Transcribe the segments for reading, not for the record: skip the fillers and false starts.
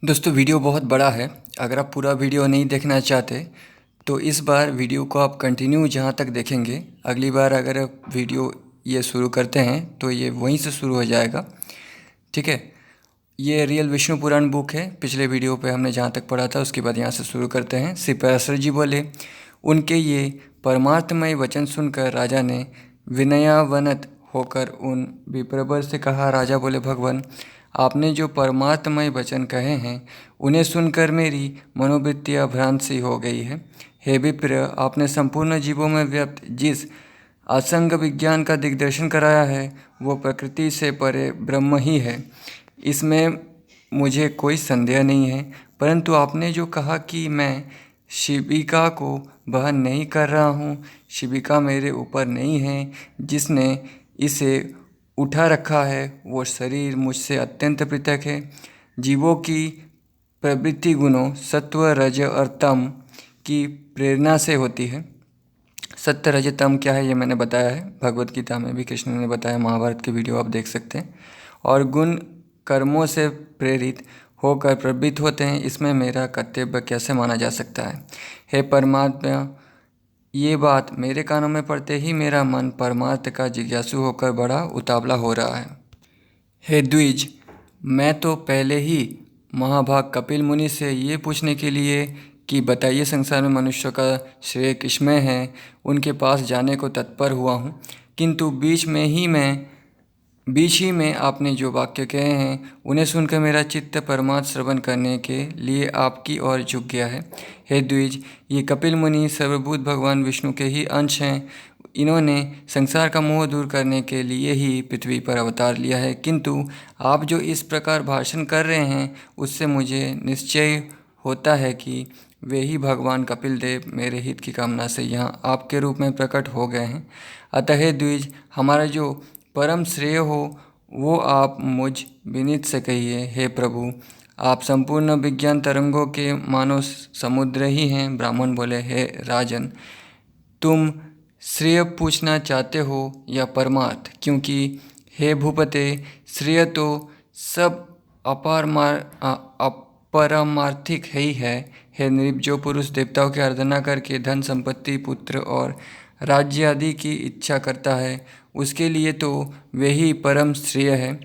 दोस्तों वीडियो बहुत बड़ा है। अगर आप पूरा वीडियो नहीं देखना चाहते तो इस बार वीडियो को आप कंटिन्यू जहाँ तक देखेंगे, अगली बार अगर आप वीडियो ये शुरू करते हैं तो ये वहीं से शुरू हो जाएगा। ठीक है। ये रियल विष्णु पुराण बुक है। पिछले वीडियो पे हमने जहाँ तक पढ़ा था उसके बाद यहाँ से शुरू करते हैं। श्री पराशर जी बोले, उनके ये परमार्थमय वचन सुनकर राजा ने विनयावनत होकर उन विप्रवर से कहा। राजा बोले, भगवान, आपने जो परमार्थमय वचन कहे हैं उन्हें सुनकर मेरी मनोवृत्तियाँ भ्रांत सी हो गई है। हे विप्र, आपने संपूर्ण जीवों में व्याप्त जिस असंग विज्ञान का दिग्दर्शन कराया है वो प्रकृति से परे ब्रह्म ही है, इसमें मुझे कोई संदेह नहीं है। परंतु आपने जो कहा कि मैं शिविका को वहन नहीं कर रहा हूँ, शिविका मेरे ऊपर नहीं है, जिसने इसे उठा रखा है वो शरीर मुझसे अत्यंत पृथक है। जीवों की प्रवृत्ति गुणों सत्व रज और तम की प्रेरणा से होती है। सत्य रज तम क्या है ये मैंने बताया है, भगवत गीता में भी कृष्ण ने बताया, महाभारत के वीडियो आप देख सकते हैं। और गुण कर्मों से प्रेरित होकर प्रवृत्त होते हैं, इसमें मेरा कर्तव्य कैसे माना जा सकता है। हे परमात्मा, ये बात मेरे कानों में पड़ते ही मेरा मन परमार्थ का जिज्ञासु होकर बड़ा उतावला हो रहा है। हे द्विज, मैं तो पहले ही महाभाग कपिल मुनि से ये पूछने के लिए कि बताइए संसार में मनुष्य का श्रेय किसमें है, उनके पास जाने को तत्पर हुआ हूँ। किंतु बीच ही में आपने जो वाक्य कहे हैं उन्हें सुनकर मेरा चित्त परमार्थ श्रवण करने के लिए आपकी ओर झुक गया है। हे द्विज, ये कपिल मुनि सर्वभूत भगवान विष्णु के ही अंश हैं। इन्होंने संसार का मोह दूर करने के लिए ही पृथ्वी पर अवतार लिया है। किंतु आप जो इस प्रकार भाषण कर रहे हैं उससे मुझे निश्चय होता है कि वे ही भगवान कपिल देव मेरे हित की कामना से यहाँ आपके रूप में प्रकट हो गए हैं। अतः हे द्विज, हमारा जो परम श्रेय हो वो आप मुझ विनीत से कहिए। हे प्रभु, आप संपूर्ण विज्ञान तरंगों के मानो समुद्र ही हैं। ब्राह्मण बोले, हे राजन, तुम श्रेय पूछना चाहते हो या परमार्थ? क्योंकि हे भूपते, श्रेय तो सब अपरमार्थिक ही है। हे नृप, जो पुरुष देवताओं की आराधना करके धन संपत्ति पुत्र और राज्य आदि की इच्छा करता है उसके लिए तो वे ही परम श्रेय है,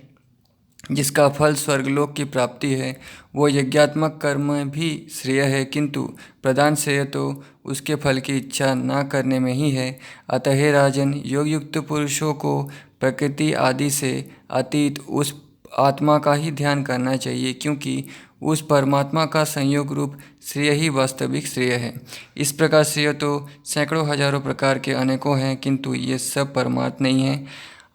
जिसका फल स्वर्गलोक की प्राप्ति है। वो यज्ञात्मक कर्म भी श्रेय है, किंतु प्रधान श्रेय तो उसके फल की इच्छा ना करने में ही है। अतः हे राजन, योग युक्त पुरुषों को प्रकृति आदि से अतीत उस आत्मा का ही ध्यान करना चाहिए, क्योंकि उस परमात्मा का संयोग रूप श्रेय ही वास्तविक श्रेय है। इस प्रकार श्रेय तो सैकड़ों हजारों प्रकार के अनेकों हैं, किंतु ये सब परमार्थ नहीं है।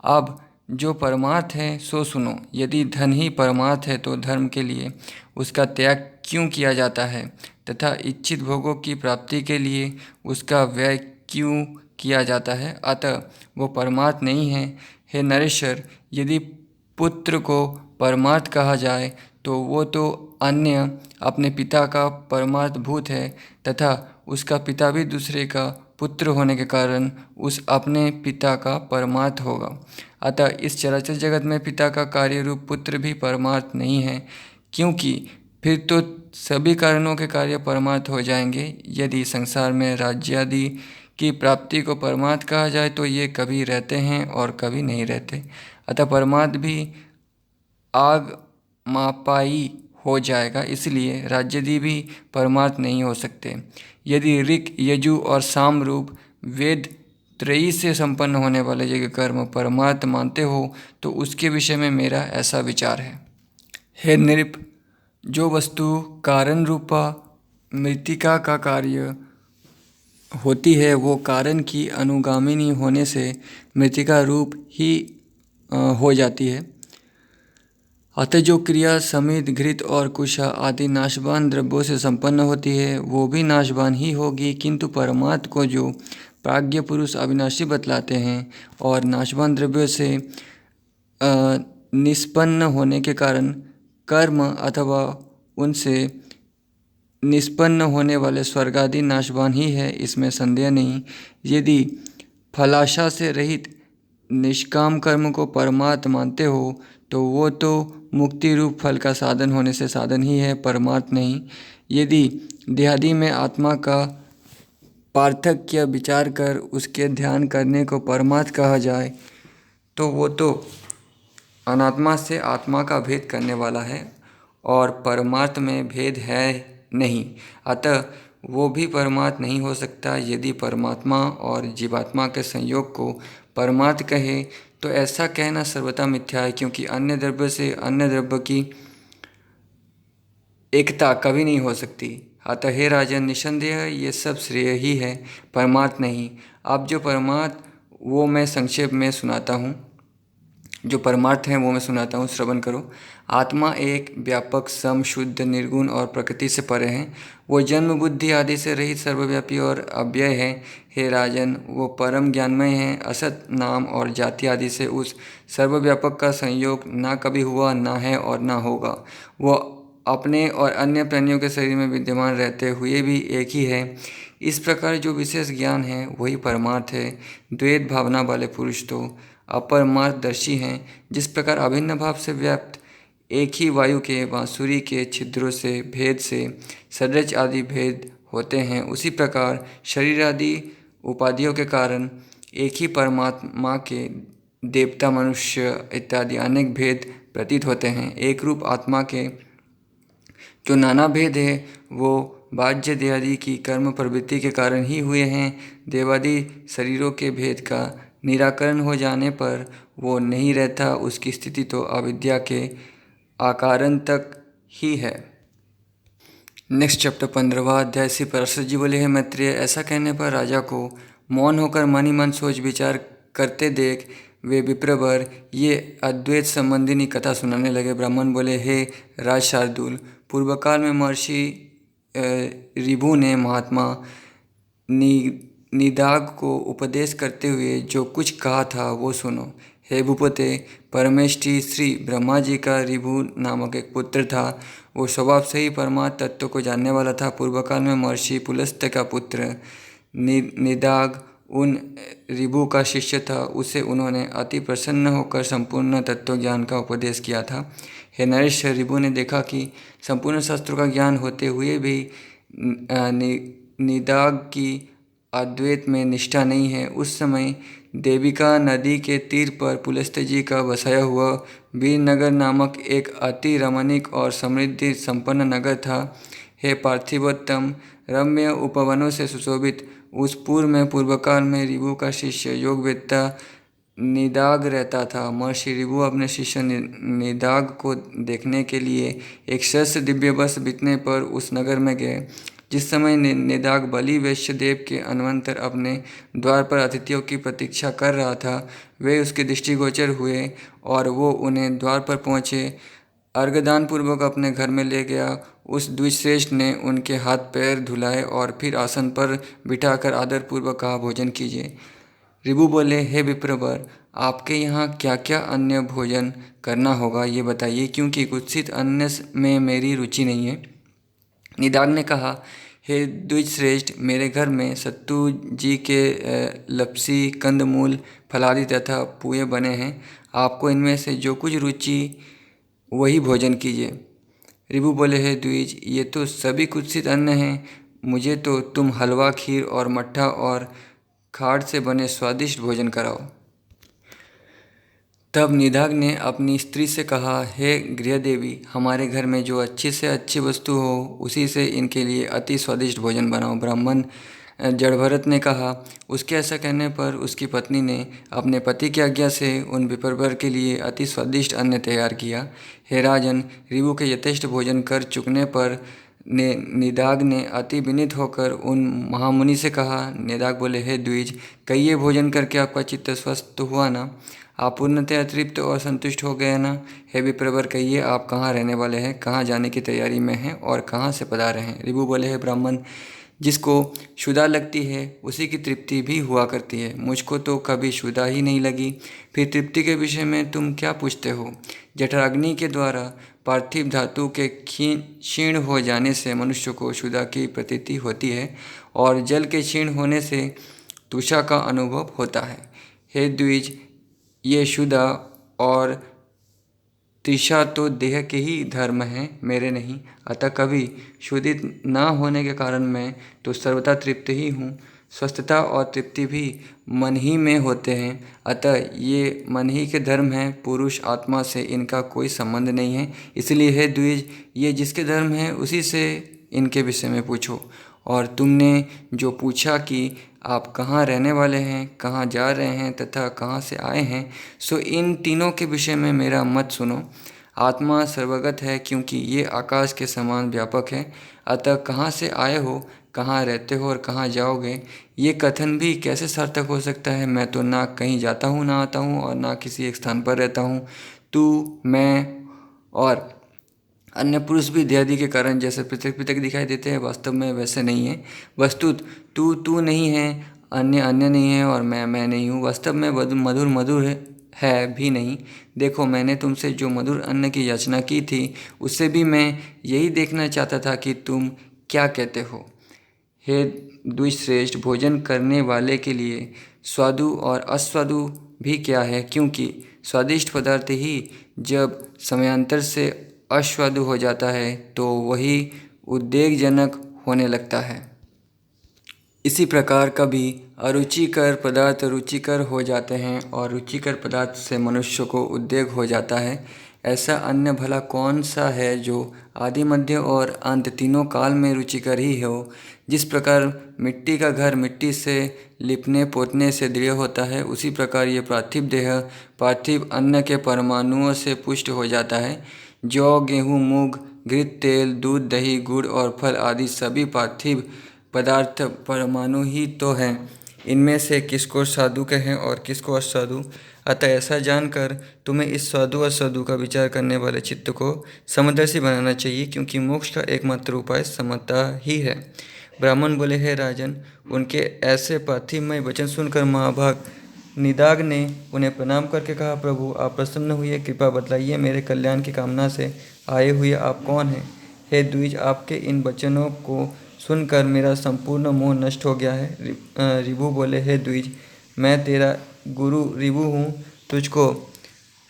अब जो परमार्थ है सो सुनो। यदि धन ही परमार्थ है तो धर्म के लिए उसका त्याग क्यों किया जाता है, तथा इच्छित भोगों की प्राप्ति के लिए उसका व्यय क्यों किया जाता है? अतः वो परमार्थ नहीं है। हे नरेश्वर, यदि पुत्र को परमार्थ कहा जाए तो वो तो अन्य अपने पिता का परमार्थ भूत है, तथा उसका पिता भी दूसरे का पुत्र होने के कारण उस अपने पिता का परमार्थ होगा। अतः इस चराचर जगत में पिता का कार्य रूप पुत्र भी परमार्थ नहीं है, क्योंकि फिर तो सभी कारणों के कार्य परमार्थ हो जाएंगे। यदि संसार में राज्य आदि की प्राप्ति को परमार्थ कहा जाए तो ये कभी रहते हैं और कभी नहीं रहते। अतः परमार्थ भी आग मापाई हो जाएगा, इसलिए राज्यादि भी परमार्थ नहीं हो सकते। यदि ऋक यजु और साम रूप वेद त्रयी से संपन्न होने वाले यज्ञ कर्म परमार्थ मानते हो तो उसके विषय में मेरा ऐसा विचार है। हे नृप, जो वस्तु कारण रूपा मृत्तिका का कार्य होती है वो कारण की अनुगामिनी होने से मृत्तिका रूप ही हो जाती है। अतः जो क्रिया समित घृत और कुशा आदि नाशवान द्रव्यों से संपन्न होती है वो भी नाशवान ही होगी, किंतु परमार्थ को जो प्राज्ञ पुरुष अविनाशी बतलाते हैं और नाशवान द्रव्यों से निष्पन्न होने के कारण कर्म अथवा उनसे निष्पन्न होने वाले स्वर्गादि नाशवान ही है, इसमें संदेह नहीं। यदि फलाशा से रहित निष्काम कर्म को परमार्थ मानते हो तो वो तो मुक्ति रूप फल का साधन होने से साधन ही है, परमार्थ नहीं। यदि देहादि में आत्मा का पार्थक्य विचार कर उसके ध्यान करने को परमार्थ कहा जाए तो वो तो अनात्मा से आत्मा का भेद करने वाला है और परमार्थ में भेद है नहीं। अतः वो भी परमार्थ नहीं हो सकता। यदि परमात्मा और जीवात्मा के संयोग को परमार्थ कहे तो ऐसा कहना सर्वथा मिथ्या है, क्योंकि अन्य द्रव्य से अन्य द्रव्य की एकता कभी नहीं हो सकती। अतः हे राजन, निसंदेह ये सब श्रेय ही है, परमार्थ नहीं। अब जो परमार्थ वो मैं संक्षेप में सुनाता हूँ, जो परमार्थ है वो मैं सुनाता हूँ, श्रवण करो। आत्मा एक व्यापक, सम, शुद्ध, निर्गुण और प्रकृति से परे है। वो जन्म, बुद्धि आदि से रहित, सर्वव्यापी और अव्यय है। हे राजन, वो परम ज्ञानमय है। असत, नाम और जाति आदि से उस सर्वव्यापक का संयोग ना कभी हुआ, ना है और ना होगा। वो अपने और अन्य प्राणियों के शरीर में विद्यमान रहते हुए भी एक ही है। इस प्रकार जो विशेष ज्ञान है वही परमार्थ है। द्वैत भावना वाले पुरुष तो अपरमार्थदर्शी हैं। जिस प्रकार अभिन्न भाव से व्याप्त एक ही वायु के बांसुरी के छिद्रों से भेद से सदृश आदि भेद होते हैं, उसी प्रकार शरीर आदि उपाधियों के कारण एक ही परमात्मा के देवता, मनुष्य इत्यादि अनेक भेद प्रतीत होते हैं। एक रूप आत्मा के जो नाना भेद है वो बाह्य देहादि की कर्म प्रवृत्ति के कारण ही हुए हैं। देवादि शरीरों के भेद का निराकरण हो जाने पर वो नहीं रहता। उसकी स्थिति तो अविद्या के आकारण तक ही है। नेक्स्ट चैप्टर 15वां अध्याय। श्री पराशर जी बोले, हैं मैत्रेय, ऐसा कहने पर राजा को मौन होकर मन ही मन सोच विचार करते देख वे विप्रवर ये अद्वैत संबंधिनी कथा सुनाने लगे। ब्राह्मण बोले, हे राज शार्दूल, पूर्वकाल में महर्षि ऋभु ने महात्मा निदाग को उपदेश करते हुए जो कुछ कहा था वो सुनो। हे भूपते, परमेष्ठी श्री ब्रह्मा जी का ऋभु नामक एक पुत्र था। वो स्वभाव से ही परमात्म तत्व को जानने वाला था। पूर्वकाल में महर्षि पुलस्त्य का पुत्र निदाग उन ऋभु का शिष्य था। उसे उन्होंने अति प्रसन्न होकर संपूर्ण तत्व ज्ञान का उपदेश किया था। हे नरेश, ऋभु ने देखा कि संपूर्ण शास्त्रों का ज्ञान होते हुए भी निदाग की अद्वैत में निष्ठा नहीं है। उस समय देविका नदी के तीर पर पुलस्त्य जी का बसाया हुआ वीरनगर नामक एक अति रमणीक और समृद्धि संपन्न नगर था। हे पार्थिवोत्तम, रम्य उपवनों से सुशोभित उस पूर्व में पूर्वकाल में ऋभु का शिष्य योगवेत्ता निदाग रहता था। महर्षि ऋभु अपने शिष्य निदाग को देखने के लिए एक सहस्त्र दिव्य वर्ष बीतने पर उस नगर में गए। जिस समय निदाग बलि वैश्य देव के अन्वंतर अपने द्वार पर अतिथियों की प्रतीक्षा कर रहा था, वे उसके दृष्टिगोचर हुए और वो उन्हें द्वार पर पहुँचे अर्घदान पूर्वक अपने घर में ले गया। उस द्विजश्रेष्ठ ने उनके हाथ पैर धुलाए और फिर आसन पर बिठाकर आदरपूर्वक कहा, भोजन कीजिए। ऋभु बोले, हे विप्रवर, आपके यहाँ क्या क्या अन्य भोजन करना होगा ये बताइए, क्योंकि कुत्सित अन्न में मेरी रुचि नहीं है। निदाग ने कहा, हे द्विजश्रेष्ठ, मेरे घर में सत्तू जी के लपसी, कंदमूल, फलादि तथा पुए बने हैं। आपको इनमें से जो कुछ रुचि वही भोजन कीजिए। ऋभु बोले, हे द्विज, ये तो सभी कुत्सित अन्न हैं। मुझे तो तुम हलवा, खीर और मट्ठा और खाड़ से बने स्वादिष्ट भोजन कराओ। तब निदाग ने अपनी स्त्री से कहा, हे गृहदेवी, हमारे घर में जो अच्छी से अच्छी वस्तु हो उसी से इनके लिए अति स्वादिष्ट भोजन बनाओ। ब्राह्मण जड़भरत ने कहा। उसके ऐसा कहने पर उसकी पत्नी ने अपने पति की आज्ञा से उन विप्रवर के लिए अति स्वादिष्ट अन्न तैयार किया। हे राजन, ऋभु के यथेष्ट भोजन कर चुकने पर निदाग ने अति विनीत होकर उन महामुनि से कहा। निदाग बोले, हे द्विज, कहिए, भोजन करके आपका चित्त स्वस्थ तो हुआ ना? आप पूर्णतः तृप्त और संतुष्ट हो गए ना? हे विप्रवर, कहिए, आप कहाँ रहने वाले हैं, कहाँ जाने की तैयारी में हैं और कहाँ से पधारे हैं? ऋभु बोले, हे ब्राह्मण, जिसको क्षुधा लगती है उसी की तृप्ति भी हुआ करती है। मुझको तो कभी क्षुधा ही नहीं लगी, फिर तृप्ति के विषय में तुम क्या पूछते हो? जठराग्नि के द्वारा पार्थिव धातु के क्षीण हो जाने से मनुष्य को क्षुधा की प्रतीति होती है और जल के क्षीण होने से तृषा का अनुभव होता है। हे द्विज, ये क्षुधा और तृषा तो देह के ही धर्म हैं, मेरे नहीं। अतः कभी क्षुधित न होने के कारण मैं तो सर्वथा तृप्त ही हूँ। स्वस्थता और तृप्ति भी मन ही में होते हैं, अतः ये मन ही के धर्म हैं, पुरुष आत्मा से इनका कोई संबंध नहीं है। इसलिए हे द्विज, ये जिसके धर्म हैं उसी से इनके विषय में पूछो। और तुमने जो पूछा कि आप कहाँ रहने वाले हैं, कहाँ जा रहे हैं तथा कहाँ से आए हैं, सो इन तीनों के विषय में मेरा मत सुनो। आत्मा सर्वगत है, क्योंकि ये आकाश के समान व्यापक है। अतः कहाँ से आए हो, कहाँ रहते हो और कहाँ जाओगे, ये कथन भी कैसे सार्थक हो सकता है। मैं तो ना कहीं जाता हूँ ना आता हूँ और ना किसी एक स्थान पर रहता हूँ। तू, मैं और अन्य पुरुष भी देहादि के कारण जैसे पृथक पृथक दिखाई देते हैं, वास्तव में वैसे नहीं है। वस्तुत तू तू नहीं है, अन्य अन्य नहीं है और मैं नहीं हूँ। वास्तव में मधुर मधुर है भी नहीं। देखो, मैंने तुमसे जो मधुर अन्न की याचना की थी, उससे भी मैं यही देखना चाहता था कि तुम क्या कहते हो। हे द्विश्रेष्ठ, भोजन करने वाले के लिए स्वादु और अस्वादु भी क्या है, क्योंकि स्वादिष्ट पदार्थ ही जब समयांतर से अस्वादु हो जाता है तो वही उद्वेगजनक होने लगता है। इसी प्रकार कभी अरुचिकर पदार्थ रुचिकर हो जाते हैं और रुचिकर पदार्थ से मनुष्य को उद्वेग हो जाता है। ऐसा अन्य भला कौन सा है जो आदि मध्य और अंत तीनों काल में रुचिकर ही हो। जिस प्रकार मिट्टी का घर मिट्टी से लिपने पोतने से दृढ़ होता है, उसी प्रकार ये पार्थिव देह पार्थिव अन्न के परमाणुओं से पुष्ट हो जाता है। जौ, गेहूँ, मूंग, घृत, तेल, दूध, दही, गुड़ और फल आदि सभी पार्थिव पदार्थ परमाणु ही तो हैं। इनमें से किसको साधु कहें और किसको असाधु। अतः ऐसा जानकर तुम्हें इस साधु असाधु का विचार करने वाले चित्त को समदर्शी बनाना चाहिए, क्योंकि मोक्ष का एकमात्र उपाय समता ही है। ब्राह्मण बोले, हे राजन, उनके ऐसे पार्थिवमय वचन सुनकर महाभाग निदाग ने उन्हें प्रणाम करके कहा, प्रभु आप प्रसन्न हुए, कृपा बतलाइए, मेरे कल्याण की कामना से आए हुए आप कौन हैं। हे द्विज, आपके इन वचनों को सुनकर मेरा संपूर्ण मोह नष्ट हो गया है। रिभु बोले, हे द्विज, मैं तेरा गुरु रिभु हूँ। तुझको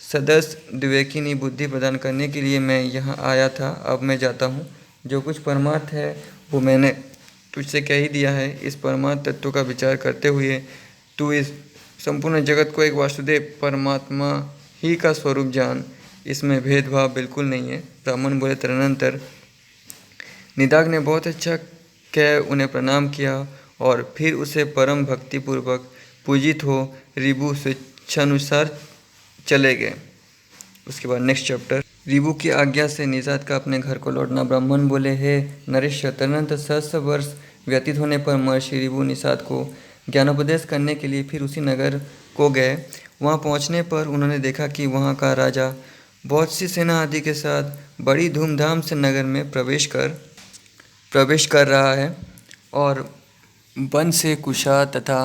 सदस्य विवेकिनी बुद्धि प्रदान करने के लिए मैं यहाँ आया था। अब मैं जाता हूँ। जो कुछ परमार्थ है वो मैंने तुझसे कह ही दिया है। इस परमार्थ तत्व का विचार करते हुए तू इस संपूर्ण जगत को एक वासुदेव परमात्मा ही का स्वरूप जान। इसमें भेदभाव बिल्कुल नहीं है। ब्राह्मण बोले, तदनंतर निदाग ने बहुत अच्छा कह उन्हें प्रणाम किया और फिर उसे परम भक्तिपूर्वक पूजित हो रिभु स्वेच्छानुसार चले गए। उसके बाद नेक्स्ट चैप्टर। रिभु की आज्ञा से निषाद का अपने घर को लौटना। ब्राह्मण बोले, हे नरेश, तदनंतर सहस्र वर्ष व्यतीत होने पर महर्षि रिभु निषाद को ज्ञानोपदेश करने के लिए फिर उसी नगर को गए। वहाँ पहुँचने पर उन्होंने देखा कि वहाँ का राजा बहुत सी सेना आदि के साथ बड़ी धूमधाम से नगर में प्रवेश कर रहा है और वन से कुशा तथा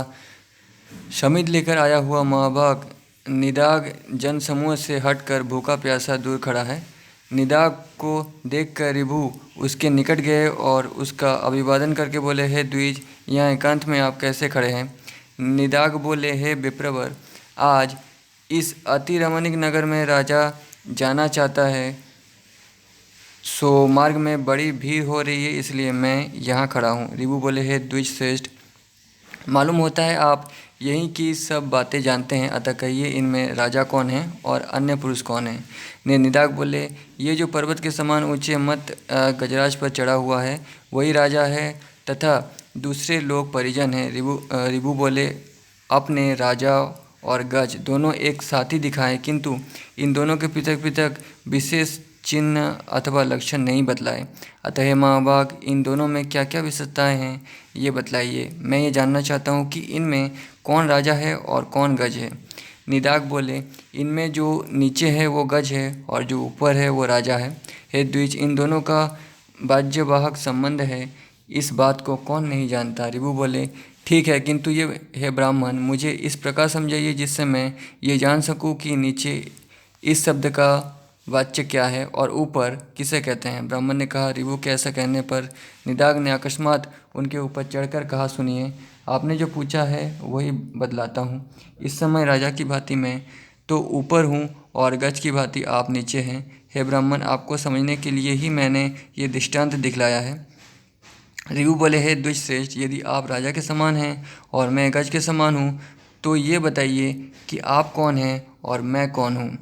शमिद लेकर आया हुआ महाभाग निदाग जनसमूह से हटकर भूखा प्यासा दूर खड़ा है। निदाग को देखकर रिभु उसके निकट गए और उसका अभिवादन करके बोले, हे द्विज, यहाँ एकांत में आप कैसे खड़े हैं। निदाग बोले, हे विप्रवर, आज इस अति रमणीक नगर में राजा जाना चाहता है, सो मार्ग में बड़ी भीड़ हो रही है, इसलिए मैं यहाँ खड़ा हूँ। रिभु बोले, हे द्विज श्रेष्ठ, मालूम होता है आप यहीं की सब बातें जानते हैं, अतः कहिए इनमें राजा कौन है और अन्य पुरुष कौन है। निदाग बोले, ये जो पर्वत के समान ऊंचे मत गजराज पर चढ़ा हुआ है वही राजा है तथा दूसरे लोग परिजन हैं। रिभु बोले, अपने राजा और गज दोनों एक साथ ही दिखाएं, किंतु इन दोनों के पृथक पृथक विशेष चिन्ह अथवा लक्षण नहीं बतलाए। अतः महाभाग, इन दोनों में क्या क्या विशेषताएं हैं ये बतलाइए। मैं ये जानना चाहता हूँ कि इनमें कौन राजा है और कौन गज है। निदाग बोले, इनमें जो नीचे है वो गज है और जो ऊपर है वो राजा है। हे द्विज, इन दोनों का वाज्यवाहक संबंध है, इस बात को कौन नहीं जानता। रिभु बोले, ठीक है, किंतु ये है ब्राह्मण, मुझे इस प्रकार समझाइए जिससे मैं ये जान सकूं कि नीचे इस शब्द का वाच्य क्या है और ऊपर किसे कहते हैं। ब्राह्मण ने कहा। रिभु के ऐसा कहने पर निदाग ने अकस्मात उनके ऊपर चढ़कर कहा, सुनिए, आपने जो पूछा है वही बतलाता हूँ। इस समय राजा की भांति मैं तो ऊपर हूँ और गज की भांति आप नीचे हैं। हे ब्राह्मण, आपको समझने के लिए ही मैंने ये दृष्टांत दिखलाया है। ऋभु बोले, हे द्विजश्रेष्ठ, यदि आप राजा के समान हैं और मैं गज के समान हूँ, तो ये बताइए कि आप कौन हैं और मैं कौन हूँ।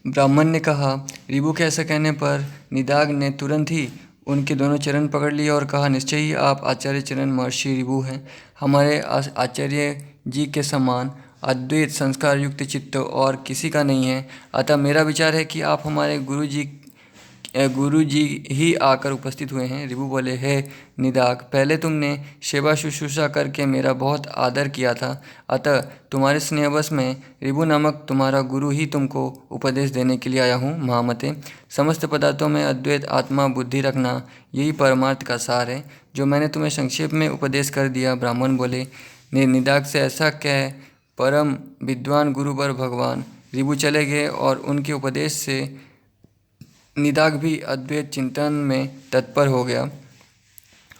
ब्राह्मण ने कहा। ऋभु के ऐसा कहने पर निदाघ ने तुरंत ही उनके दोनों चरण पकड़ लिए और कहा, निश्चय ही आप आचार्य चरण महर्षि ऋभु हैं। हमारे आचार्य जी के समान अद्वैत संस्कार युक्त चित्त और किसी का नहीं है। अतः मेरा विचार है कि आप हमारे गुरु जी ही आकर उपस्थित हुए हैं। ऋभु बोले, हे निदाघ, पहले तुमने सेवा शुश्रूषा करके मेरा बहुत आदर किया था, अतः तुम्हारे स्नेहवश में ऋभु नामक तुम्हारा गुरु ही तुमको उपदेश देने के लिए आया हूँ। महामते, समस्त पदार्थों में अद्वैत आत्मा बुद्धि रखना, यही परमार्थ का सार है, जो मैंने तुम्हें संक्षेप में उपदेश कर दिया। ब्राह्मण बोले, निदाघ से ऐसा कह परम विद्वान गुरुवर भगवान ऋभु चले गए और उनके उपदेश से निदाघ भी अद्वैत चिंतन में तत्पर हो गया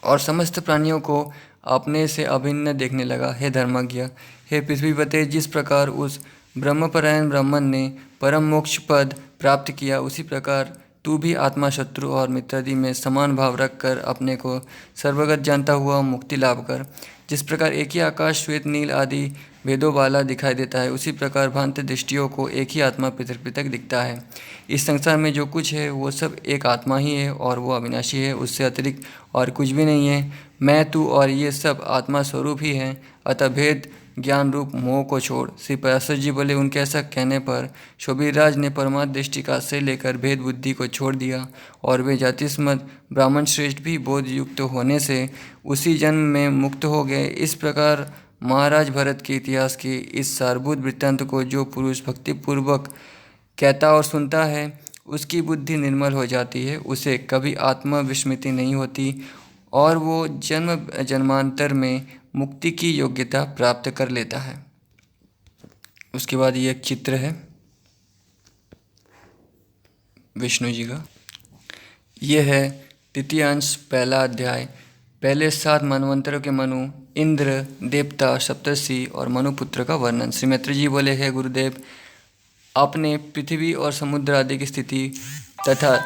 और समस्त प्राणियों को अपने से अभिन्न देखने लगा। हे धर्मज्ञ, हे पृथ्वीपते, जिस प्रकार उस ब्रह्मपरायण ब्राह्मण ने परम मोक्ष पद प्राप्त किया, उसी प्रकार तू भी आत्मा, शत्रु और मित्रादि में समान भाव रखकर अपने को सर्वगत जानता हुआ मुक्ति लाभ कर। जिस प्रकार एक ही आकाश श्वेत नील आदि भेदों वाला दिखाई देता है, उसी प्रकार भ्रांत दृष्टियों को एक ही आत्मा पृथक पृथक दिखता है। इस संसार में जो कुछ है वो सब एक आत्मा ही है और वो अविनाशी है, उससे अतिरिक्त और कुछ भी नहीं है। मैं, तू और ये सब आत्मा स्वरूप ही हैं। अतः भेद ज्ञान रूप मोह को छोड़। श्री पराशर जी बोले, उनके ऐसा कहने पर शोभिराज ने परमार्थ दृष्टि का आश्रय लेकर भेद बुद्धि को छोड़ दिया और वे जातिस्मत ब्राह्मण श्रेष्ठ भी बोध युक्त होने से उसी जन्म में मुक्त हो गए। इस प्रकार महाराज भरत के इतिहास के इस सारभूत वृत्तांत को जो पुरुष भक्तिपूर्वक कहता और सुनता है, उसकी बुद्धि निर्मल हो जाती है, उसे कभी आत्मा विस्मृति नहीं होती और वो जन्म जन्मांतर में मुक्ति की योग्यता प्राप्त कर लेता है। उसके बाद ये एक चित्र है विष्णु जी का। यह है तृतीयांश, पहला अध्याय। पहले 7 मनवंतरों के मनु, इंद्र, देवता, सप्तर्षि और मनुपुत्र का वर्णन। श्री मैत्री जी बोले, हे गुरुदेव, आपने पृथ्वी और समुद्र आदि की स्थिति तथा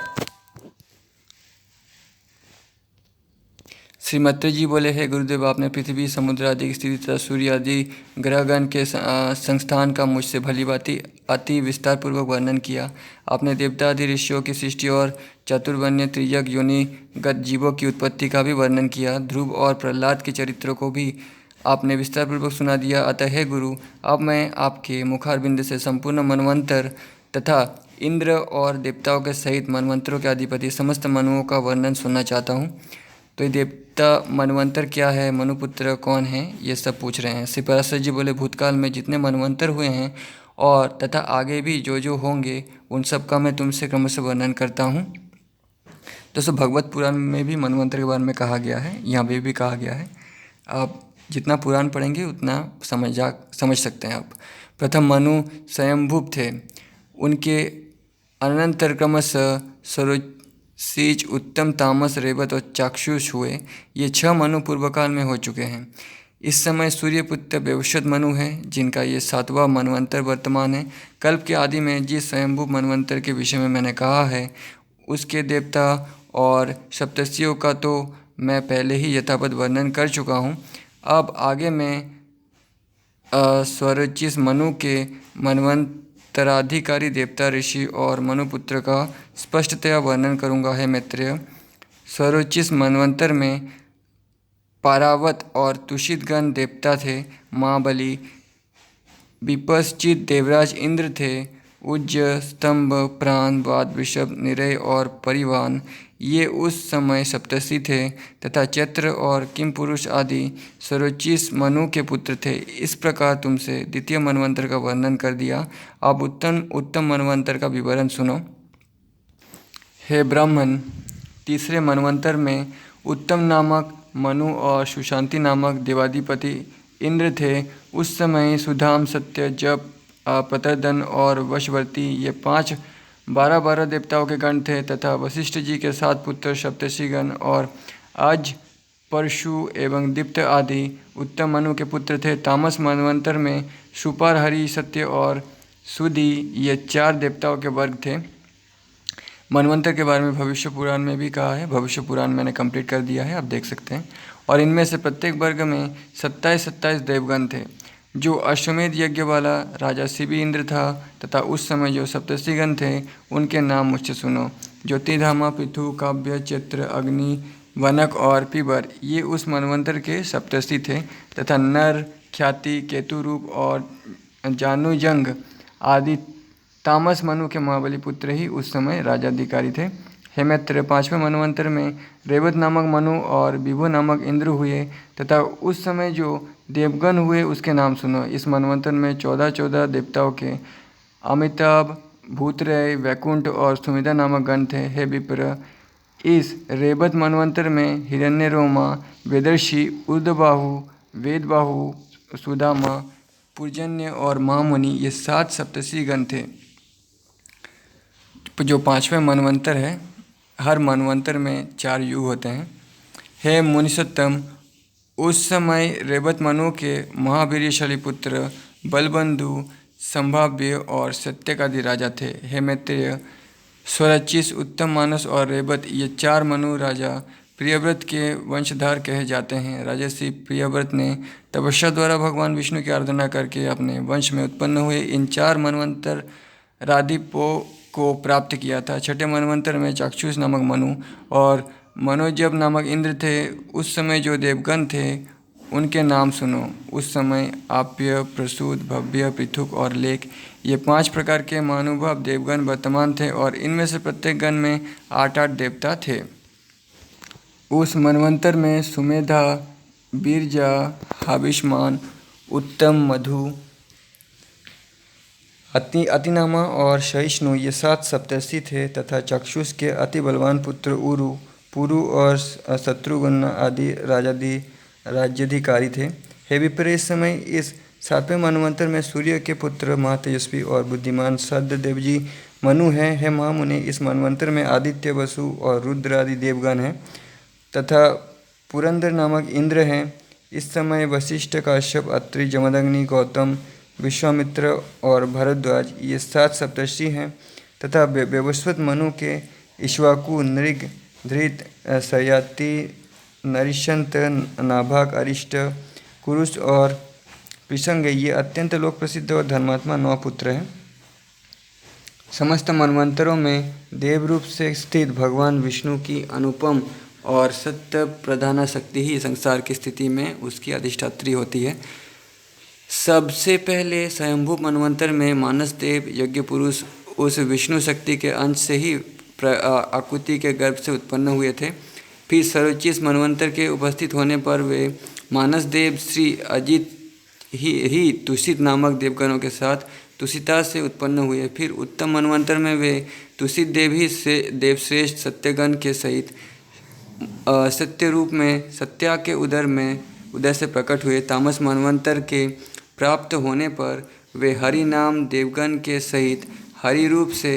श्री मैत्री जी बोले, हे गुरुदेव, आपने पृथ्वी समुद्र आदि की स्थिति तथा सूर्य आदि ग्रहगण के संस्थान का मुझसे भली भांति अति विस्तार पूर्वक वर्णन किया। आपने देवता आदि ऋषियों की सृष्टि और चतुर्वर्ण त्रियक योनिगत जीवों की उत्पत्ति का भी वर्णन किया। ध्रुव और प्रहलाद के चरित्रों को भी आपने विस्तार पूर्वक सुना दिया। अतः हे गुरु, अब मैं आपके मुखारबिंद से संपूर्ण मनवंतर तथा इंद्र और देवताओं के सहित मनवंतरों के अधिपति समस्त मनुओं का वर्णन सुनना चाहता हूँ। तो ये देवता मनवंतर क्या है, मनुपुत्र कौन है, ये सब पूछ रहे हैं। श्री पराशर जी बोले, भूतकाल में जितने मनवंतर हुए हैं और तथा आगे भी जो जो होंगे, उन सब का मैं तुमसे क्रमशः वर्णन करता हूँ। दोस्तों, भगवत पुराण में भी मनवंतर के बारे में कहा गया है, यहाँ पे भी कहा गया है। आप जितना पुराण पढ़ेंगे उतना समझ सकते हैं आप। प्रथम मनु स्वयंभूप थे, उनके अनंतर क्रमशः सरोज, उत्तम, तामस, रेवत और चाक्षुष हुए। ये 6 मनु पूर्वकाल में हो चुके हैं। इस समय सूर्यपुत्र व्यवशत मनु है, जिनका ये 7वां मनवंतर वर्तमान है। कल्प के आदि में जिस स्वयंभू मनवंतर के विषय में मैंने कहा है, उसके देवता और सप्तर्षियों का तो मैं पहले ही यथावत वर्णन कर चुका हूँ। अब आगे मैं स्वरोचिस मनु के मनवंतराधिकारी देवता, ऋषि और मनुपुत्र का स्पष्टतया वर्णन करूँगा। है मैत्रेय, स्वरोचिस मनवंतर में पारावत और तुषितगण देवता थे। महाबली विपश्चित देवराज इंद्र थे। उज्ज, स्तंभ, प्राण, वाद, वृषभ, निरय और परिवान, ये उस समय सप्तर्षि थे तथा चैत्र और किमपुरुष आदि स्वरोचिस मनु के पुत्र थे। इस प्रकार तुमसे द्वितीय मनवंतर का वर्णन कर दिया। अब उत्तम मनवंतर का विवरण सुनो। हे ब्राह्मण, तीसरे मनवंतर में उत्तम नामक मनु और सुशांति नामक देवाधिपति इंद्र थे। उस समय सुधाम, सत्य, जप, प्रतर्दन और वशवर्ती, ये 5 12 देवताओं के गण थे तथा वशिष्ठ जी के 7 पुत्र सप्तर्षिगण और आज, परशु एवं दीप्त आदि उत्तम मनु के पुत्र थे। तामस मनवंतर में सुपर, हरि, सत्य और सुधि ये 4 देवताओं के वर्ग थे। मनवंतर के बारे में भविष्य पुराण में भी कहा है। भविष्य पुराण मैंने कंप्लीट कर दिया है, आप देख सकते हैं। और इनमें से प्रत्येक वर्ग में 27-27 देवगण थे। जो अश्वमेध यज्ञ वाला राजा शिवी इंद्र था तथा उस समय जो सप्तर्षिगण थे उनके नाम मुझसे सुनो। ज्योतिधामा, पृथु, काव्य, चित्र, अग्नि, वनक और पिबर ये उस मनवंतर के सप्तर्षि थे तथा नर, ख्याति, केतुरूप और जानुजंग आदि तामस मनु के महाबली पुत्र ही उस समय राजाधिकारी थे। हेमैत्र 5वें मनवंतर में रेवत नामक मनु और विभु नामक इंद्र हुए तथा उस समय जो देवगण हुए उसके नाम सुनो। इस मनवंतर में 14 देवताओं के अमिताभ, भूतरय, वैकुंठ और सुमिधा नामक गण थे। हे विप्र, इस रेवत मनवंतर में हिरण्यरोमा, वेदर्षि, ऊर्ध्वबाहु, वेदबाहु, सुदामा, पूजन्य और महामुनि ये 7 सप्तर्षि गण थे। जो 5वें मनवंतर है, हर मनवंतर में 4 युग होते हैं। हे मुनिसत्तम, उस समय रेवत मनु के महावीरशाली पुत्र बलबंधु, संभाव्य और सत्यक आदि राजा थे। हे मैत्रेय, स्वरचिस, उत्तम मानस और रेवत ये 4 मनु राजा प्रियव्रत के वंशधार कहे जाते हैं। राजर्षि प्रियव्रत ने तपस्या द्वारा भगवान विष्णु की आराधना करके अपने वंश में उत्पन्न हुए इन 4 मनवंतर राधिपों को प्राप्त किया था। छठे मनवंतर में चाक्षुष नामक मनु और मनोजब नामक इंद्र थे। उस समय जो देवगण थे उनके नाम सुनो। उस समय आप्य, प्रसूत, भव्य, पृथुक और लेख ये 5 प्रकार के महानुभाव देवगण वर्तमान थे और इनमें से प्रत्येक गण में 8-8 देवता थे। उस मनवंतर में सुमेधा, बीरजा, हाविष्मान, उत्तम, मधु, अतिनामा और सहिष्णु ये 7 सप्तर्षि थे तथा चक्षुष के अति बलवान पुत्र उरु, पुरु और शत्रुघ्न आदि राज्याधिकारी थे। हे विप्र, इस समय इस 7वें मनवंतर में सूर्य के पुत्र महातेजस्वी और बुद्धिमान सद्देवजी मनु हैं। हे महामुनि, इस मनवंतर में आदित्य, वसु और रुद्र आदि देवगण हैं तथा पुरंदर नामक इंद्र हैं। इस समय वशिष्ठ, काश्यप, अत्रि, जमदग्नि, गौतम, विश्वामित्र और भरद्वाज ये 7 सप्तर्षि हैं तथा व्यवस्वत मनु के इक्ष्वाकु, नृग, धृत, सयाति, नरिशंत, नाभाग, अरिष्ट, कुरुष और पिशंग ये अत्यंत लोक प्रसिद्ध और धर्मात्मा 9 पुत्र हैं। समस्त मनवंतरों में देव रूप से स्थित भगवान विष्णु की अनुपम और सत्य प्रधान शक्ति ही संसार की स्थिति में उसकी अधिष्ठात्री होती है। सबसे पहले स्वयंभू मनवंतर में मानस देव यज्ञ पुरुष उस विष्णु शक्ति के अंश से ही आकुति के गर्भ से उत्पन्न हुए थे। फिर सर्वोच्च मनवंतर के उपस्थित होने पर वे मानस देव श्री अजित ही तुषित नामक देवगणों के साथ तुषिता से उत्पन्न हुए। फिर उत्तम मनवंतर में वे तुषित देव ही से देवश्रेष्ठ सत्यगण के सहित सत्य रूप में सत्या के उदय से प्रकट हुए। तामस मनवंतर के प्राप्त होने पर वे हरि नाम देवगण के सहित हरि रूप से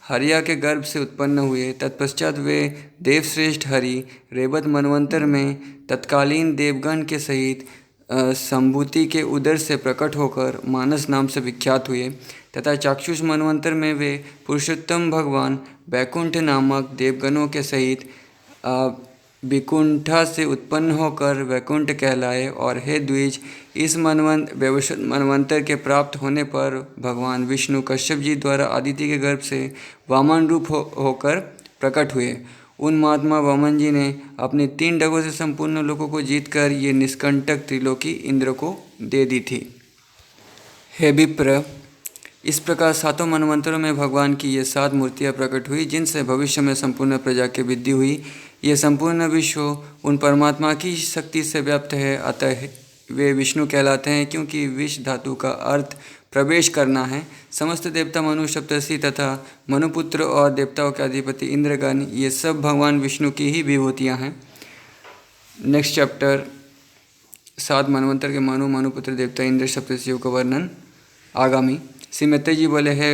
हरिया के गर्भ से उत्पन्न हुए। तत्पश्चात वे देवश्रेष्ठ हरि रेवत मनवंतर में तत्कालीन देवगण के सहित संभूति के उदर से प्रकट होकर मानस नाम से विख्यात हुए तथा चाक्षुष मनवंतर में वे पुरुषोत्तम भगवान वैकुंठ नामक देवगणों के सहित विकुंठा से उत्पन्न होकर वैकुंठ कहलाए। और हे द्विज, इस व्यवस्वत मनवंतर के प्राप्त होने पर भगवान विष्णु कश्यप जी द्वारा आदित्य के गर्भ से वामन रूप होकर प्रकट हुए। उन महात्मा वामन जी ने अपनी 3 डगों से संपूर्ण लोगों को जीतकर ये निष्कंटक त्रिलोकी इंद्र को दे दी थी। हे विप्र, इस प्रकार 7 मनवंतरों में भगवान की ये 7 मूर्तियाँ प्रकट हुई जिनसे भविष्य में संपूर्ण प्रजा की वृद्धि हुई। ये संपूर्ण विश्व उन परमात्मा की शक्ति से व्याप्त है, अतः वे विष्णु कहलाते हैं। क्योंकि विष धातु का अर्थ प्रवेश करना है। समस्त देवता, मनु, सप्तर्षि तथा मनुपुत्र और देवताओं के अधिपति इंद्रगण ये सब भगवान विष्णु की ही विभूतियाँ हैं। नेक्स्ट चैप्टर 7 मनवंतर के मनुपुत्र, देवता, इंद्र, सप्तर्षियों का वर्णन आगामी। श्री मैत्रेय जी बोले, है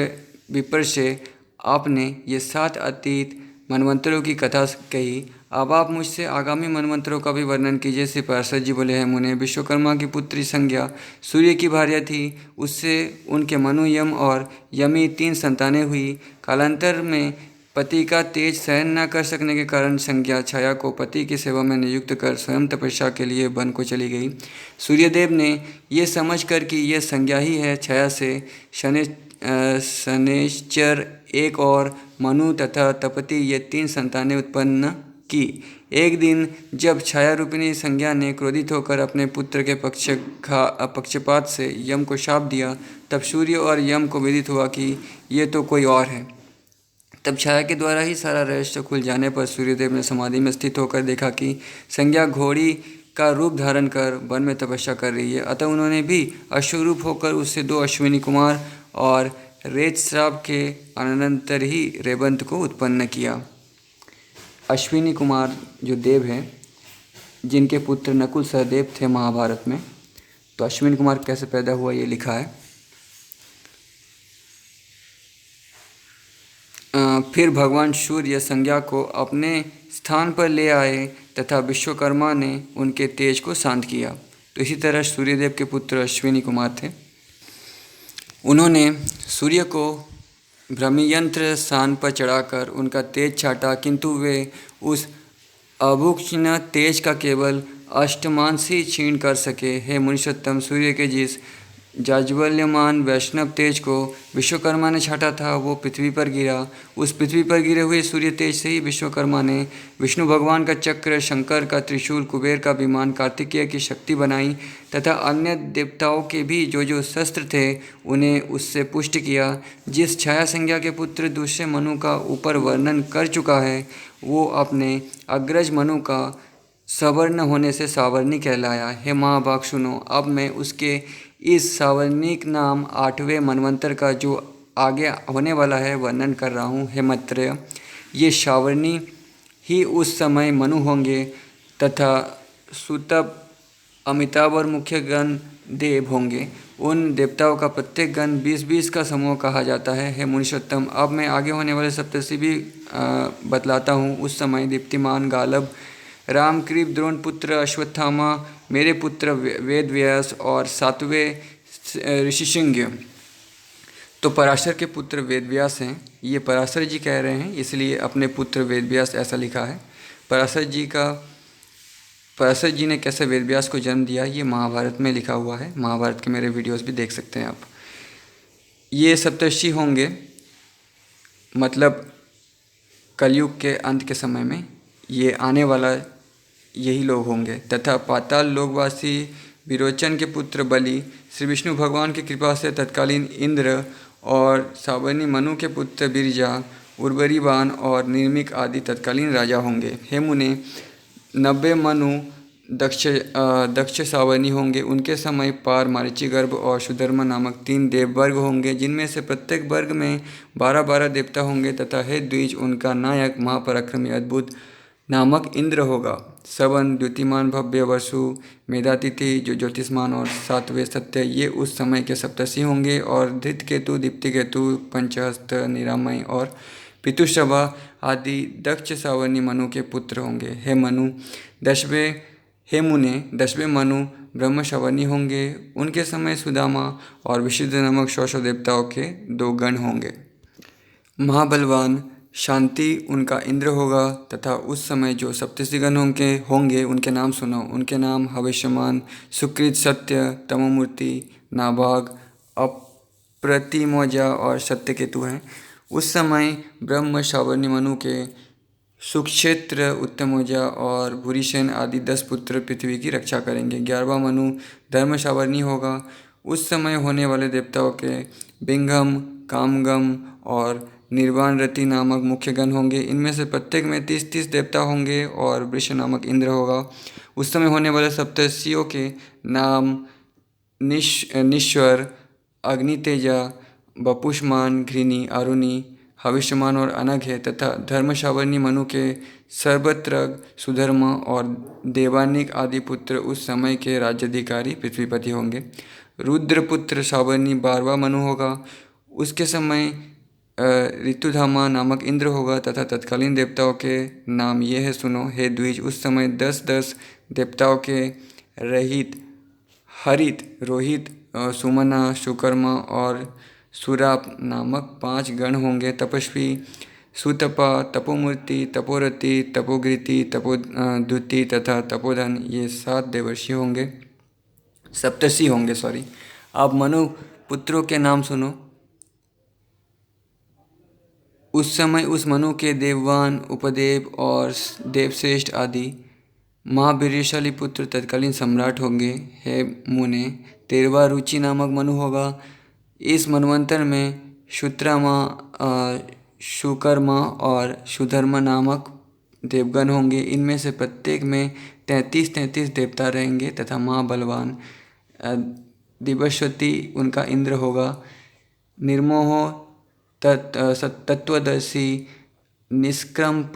विप्र से आपने ये 7 अतीत मनवंतरों की कथा कही। अब आप मुझसे आगामी मनवंतरों का भी वर्णन कीजिए। श्री पराशर जी बोले हैं, मुने विश्वकर्मा की पुत्री संज्ञा सूर्य की भार्या थी। उससे उनके मनु, यम और यमी 3 संतानें हुई। कालांतर में पति का तेज सहन न कर सकने के कारण संज्ञा छाया को पति की सेवा में नियुक्त कर स्वयं तपस्या के लिए वन को चली गई। सूर्यदेव ने ये समझ कर कि यह संज्ञा ही है, छाया से शनैश्चर एक और मनु तथा तपति ये 3 संतानें उत्पन्न की। एक दिन जब छाया रूपिणी संज्ञा ने क्रोधित होकर अपने पुत्र के पक्षपात से यम को शाप दिया, तब सूर्य और यम को विदित हुआ कि ये तो कोई और है। तब छाया के द्वारा ही सारा रहस्य खुल जाने पर सूर्यदेव ने समाधि में स्थित होकर देखा कि संज्ञा घोड़ी का रूप धारण कर वन में तपस्या कर रही है। अतः उन्होंने भी अश्वरूप होकर उससे 2 अश्विनी कुमार और रेतस्राव के अनंतर ही रेवंत को उत्पन्न किया। अश्विनी कुमार जो देव हैं, जिनके पुत्र नकुल सहदेव थे महाभारत में, तो अश्विनी कुमार कैसे पैदा हुआ ये लिखा है। फिर भगवान सूर्य संज्ञा को अपने स्थान पर ले आए तथा विश्वकर्मा ने उनके तेज को शांत किया। तो इसी तरह सूर्यदेव के पुत्र अश्विनी कुमार थे। उन्होंने सूर्य को ब्रह्मयंत्र स्थान पर चढ़ाकर उनका तेज छाटा, किंतु वे उस अभूक्षण तेज का केवल अष्टमांश ही क्षीण कर सके। हे मुनीषोत्तम, सूर्य के जिस जाज्वल्यमान वैष्णव तेज को विश्वकर्मा ने छाटा था वो पृथ्वी पर गिरा। उस पृथ्वी पर गिरे हुए सूर्य तेज से ही विश्वकर्मा ने विष्णु भगवान का चक्र, शंकर का त्रिशूल, कुबेर का विमान, कार्तिकेय की शक्ति बनाई तथा अन्य देवताओं के भी जो शस्त्र थे उन्हें उससे पुष्ट किया। जिस छाया संज्ञा के पुत्र दूसरे मनु का ऊपर वर्णन कर चुका है, वो अपने अग्रज मनु का सवर्ण होने से सावर्णी कहलाया। हे महाभाग सुनो, अब मैं उसके इस सावर्णिक नाम 8वें मनवंतर का जो आगे होने वाला है वर्णन कर रहा हूँ। हे मैत्रेय, ये सावर्णी ही उस समय मनु होंगे तथा सुतप, अमिताभ और मुख्य गण देव होंगे। उन देवताओं का प्रत्येक गण 20-20 का समूह कहा जाता है। हे मुनीषोत्तम, अब मैं आगे होने वाले सप्तर्षि भी बतलाता हूँ। उस समय दीप्तिमान गालब, रामकृप, द्रोण पुत्र अश्वत्थामा, मेरे पुत्र वेदव्यास और 7वें ऋषिशृंग, तो पराशर के पुत्र वेदव्यास हैं। ये पराशर जी कह रहे हैं, इसलिए अपने पुत्र वेदव्यास ऐसा लिखा है। पराशर जी ने कैसे वेदव्यास को जन्म दिया ये महाभारत में लिखा हुआ है। महाभारत के मेरे वीडियोस भी देख सकते हैं आप। ये सप्तर्षि होंगे, मतलब कलयुग के अंत के समय में ये आने वाला यही लोग होंगे। तथा पाताल लोकवासी विरोचन के पुत्र बलि, श्री विष्णु भगवान की कृपा से तत्कालीन इंद्र और सावर्णी मनु के पुत्र बिरजा, उर्वरीवान और निर्मिक आदि तत्कालीन राजा होंगे। हे मुने, 90 मनु दक्ष सावर्णी होंगे। उनके समय पार, मारीचीगर्भ और सुधर्मा नामक 3 देव वर्ग होंगे, जिनमें से प्रत्येक वर्ग में 12-12 देवता होंगे। तथा हे द्विज, उनका नायक महापराक्रमी अद्भुत नामक इंद्र होगा। सवन, द्युतिमान, भव्य, वसु, मेधातिथि जो ज्योतिष्मान और 7वें सत्य, ये उस समय के सप्तर्षि होंगे। और धृतकेतु, दीप्तिकेतु, पंचहस्त, निरामय और पितुश्रवा आदि दक्ष सावर्णी मनु के पुत्र होंगे। हे मुने, 10वें मनु ब्रह्म सावर्णी होंगे। उनके समय सुदामा और विशुद्ध नामक 100 देवताओं के 2 गण होंगे। महाबलवान शांति उनका इंद्र होगा। तथा उस समय जो सप्तर्षिगण होंगे उनके नाम सुनो। उनके नाम हविष्यमान, सुकृत, सत्य, तमोमूर्ति, नाभाग, अप्रतिमोजा और सत्यकेतु हैं। उस समय ब्रह्म सावर्णी मनु के सुक्षेत्र, उत्तमोजा और भूरिसेन आदि 10 पुत्र पृथ्वी की रक्षा करेंगे। 11वां मनु धर्म सावर्णी होगा। उस समय होने वाले देवताओं के बिंगम, कामगम और निर्वाण रति नामक मुख्य गण होंगे। इनमें से प्रत्येक में 30-30 देवता होंगे और वृष नामक इंद्र होगा। उस समय होने वाले सप्तर्षियों के नाम निश्वर, अग्नितेजा, बपुष्मान, घृणी, अरुणी, हविष्यमान और अनघ है। तथा धर्म सावर्णी मनु के सर्वत्रग, सुधर्मा और देवानिक आदि पुत्र उस समय के राज्याधिकारी पृथ्वीपति होंगे। रुद्रपुत्र सावर्णी 12वां मनु होगा। उसके समय ऋतुधामा नामक इंद्र होगा तथा तत्कालीन देवताओं के नाम ये है, सुनो। हे द्विज, उस समय 10-10 देवताओं के रहित हरित, रोहित, सुमना, सुकर्मा और सुराप नामक 5 गण होंगे। तपस्वी सुतपा, तपोमूर्ति, तपोरति, तपोगृति, तपोद्युति तथा तपोधन, ये 7 देवर्षि होंगे, सप्तर्षि होंगे, सॉरी। अब मनु पुत्रों के नाम सुनो। उस समय उस मनु के देववान, उपदेव और देवश्रेष्ठ आदि महावीरशाली पुत्र तत्कालीन सम्राट होंगे। हे मुने, 13वां रुचि नामक मनु होगा। इस मनवंतर में शुत्रामा, शुकर्मा और सुधर्मा नामक देवगण होंगे। इनमें से प्रत्येक में 33-33 देवता रहेंगे तथा महाबलवान दिवस्वती उनका इंद्र होगा। निर्मोह, तत्वदर्शी, निष्कंप,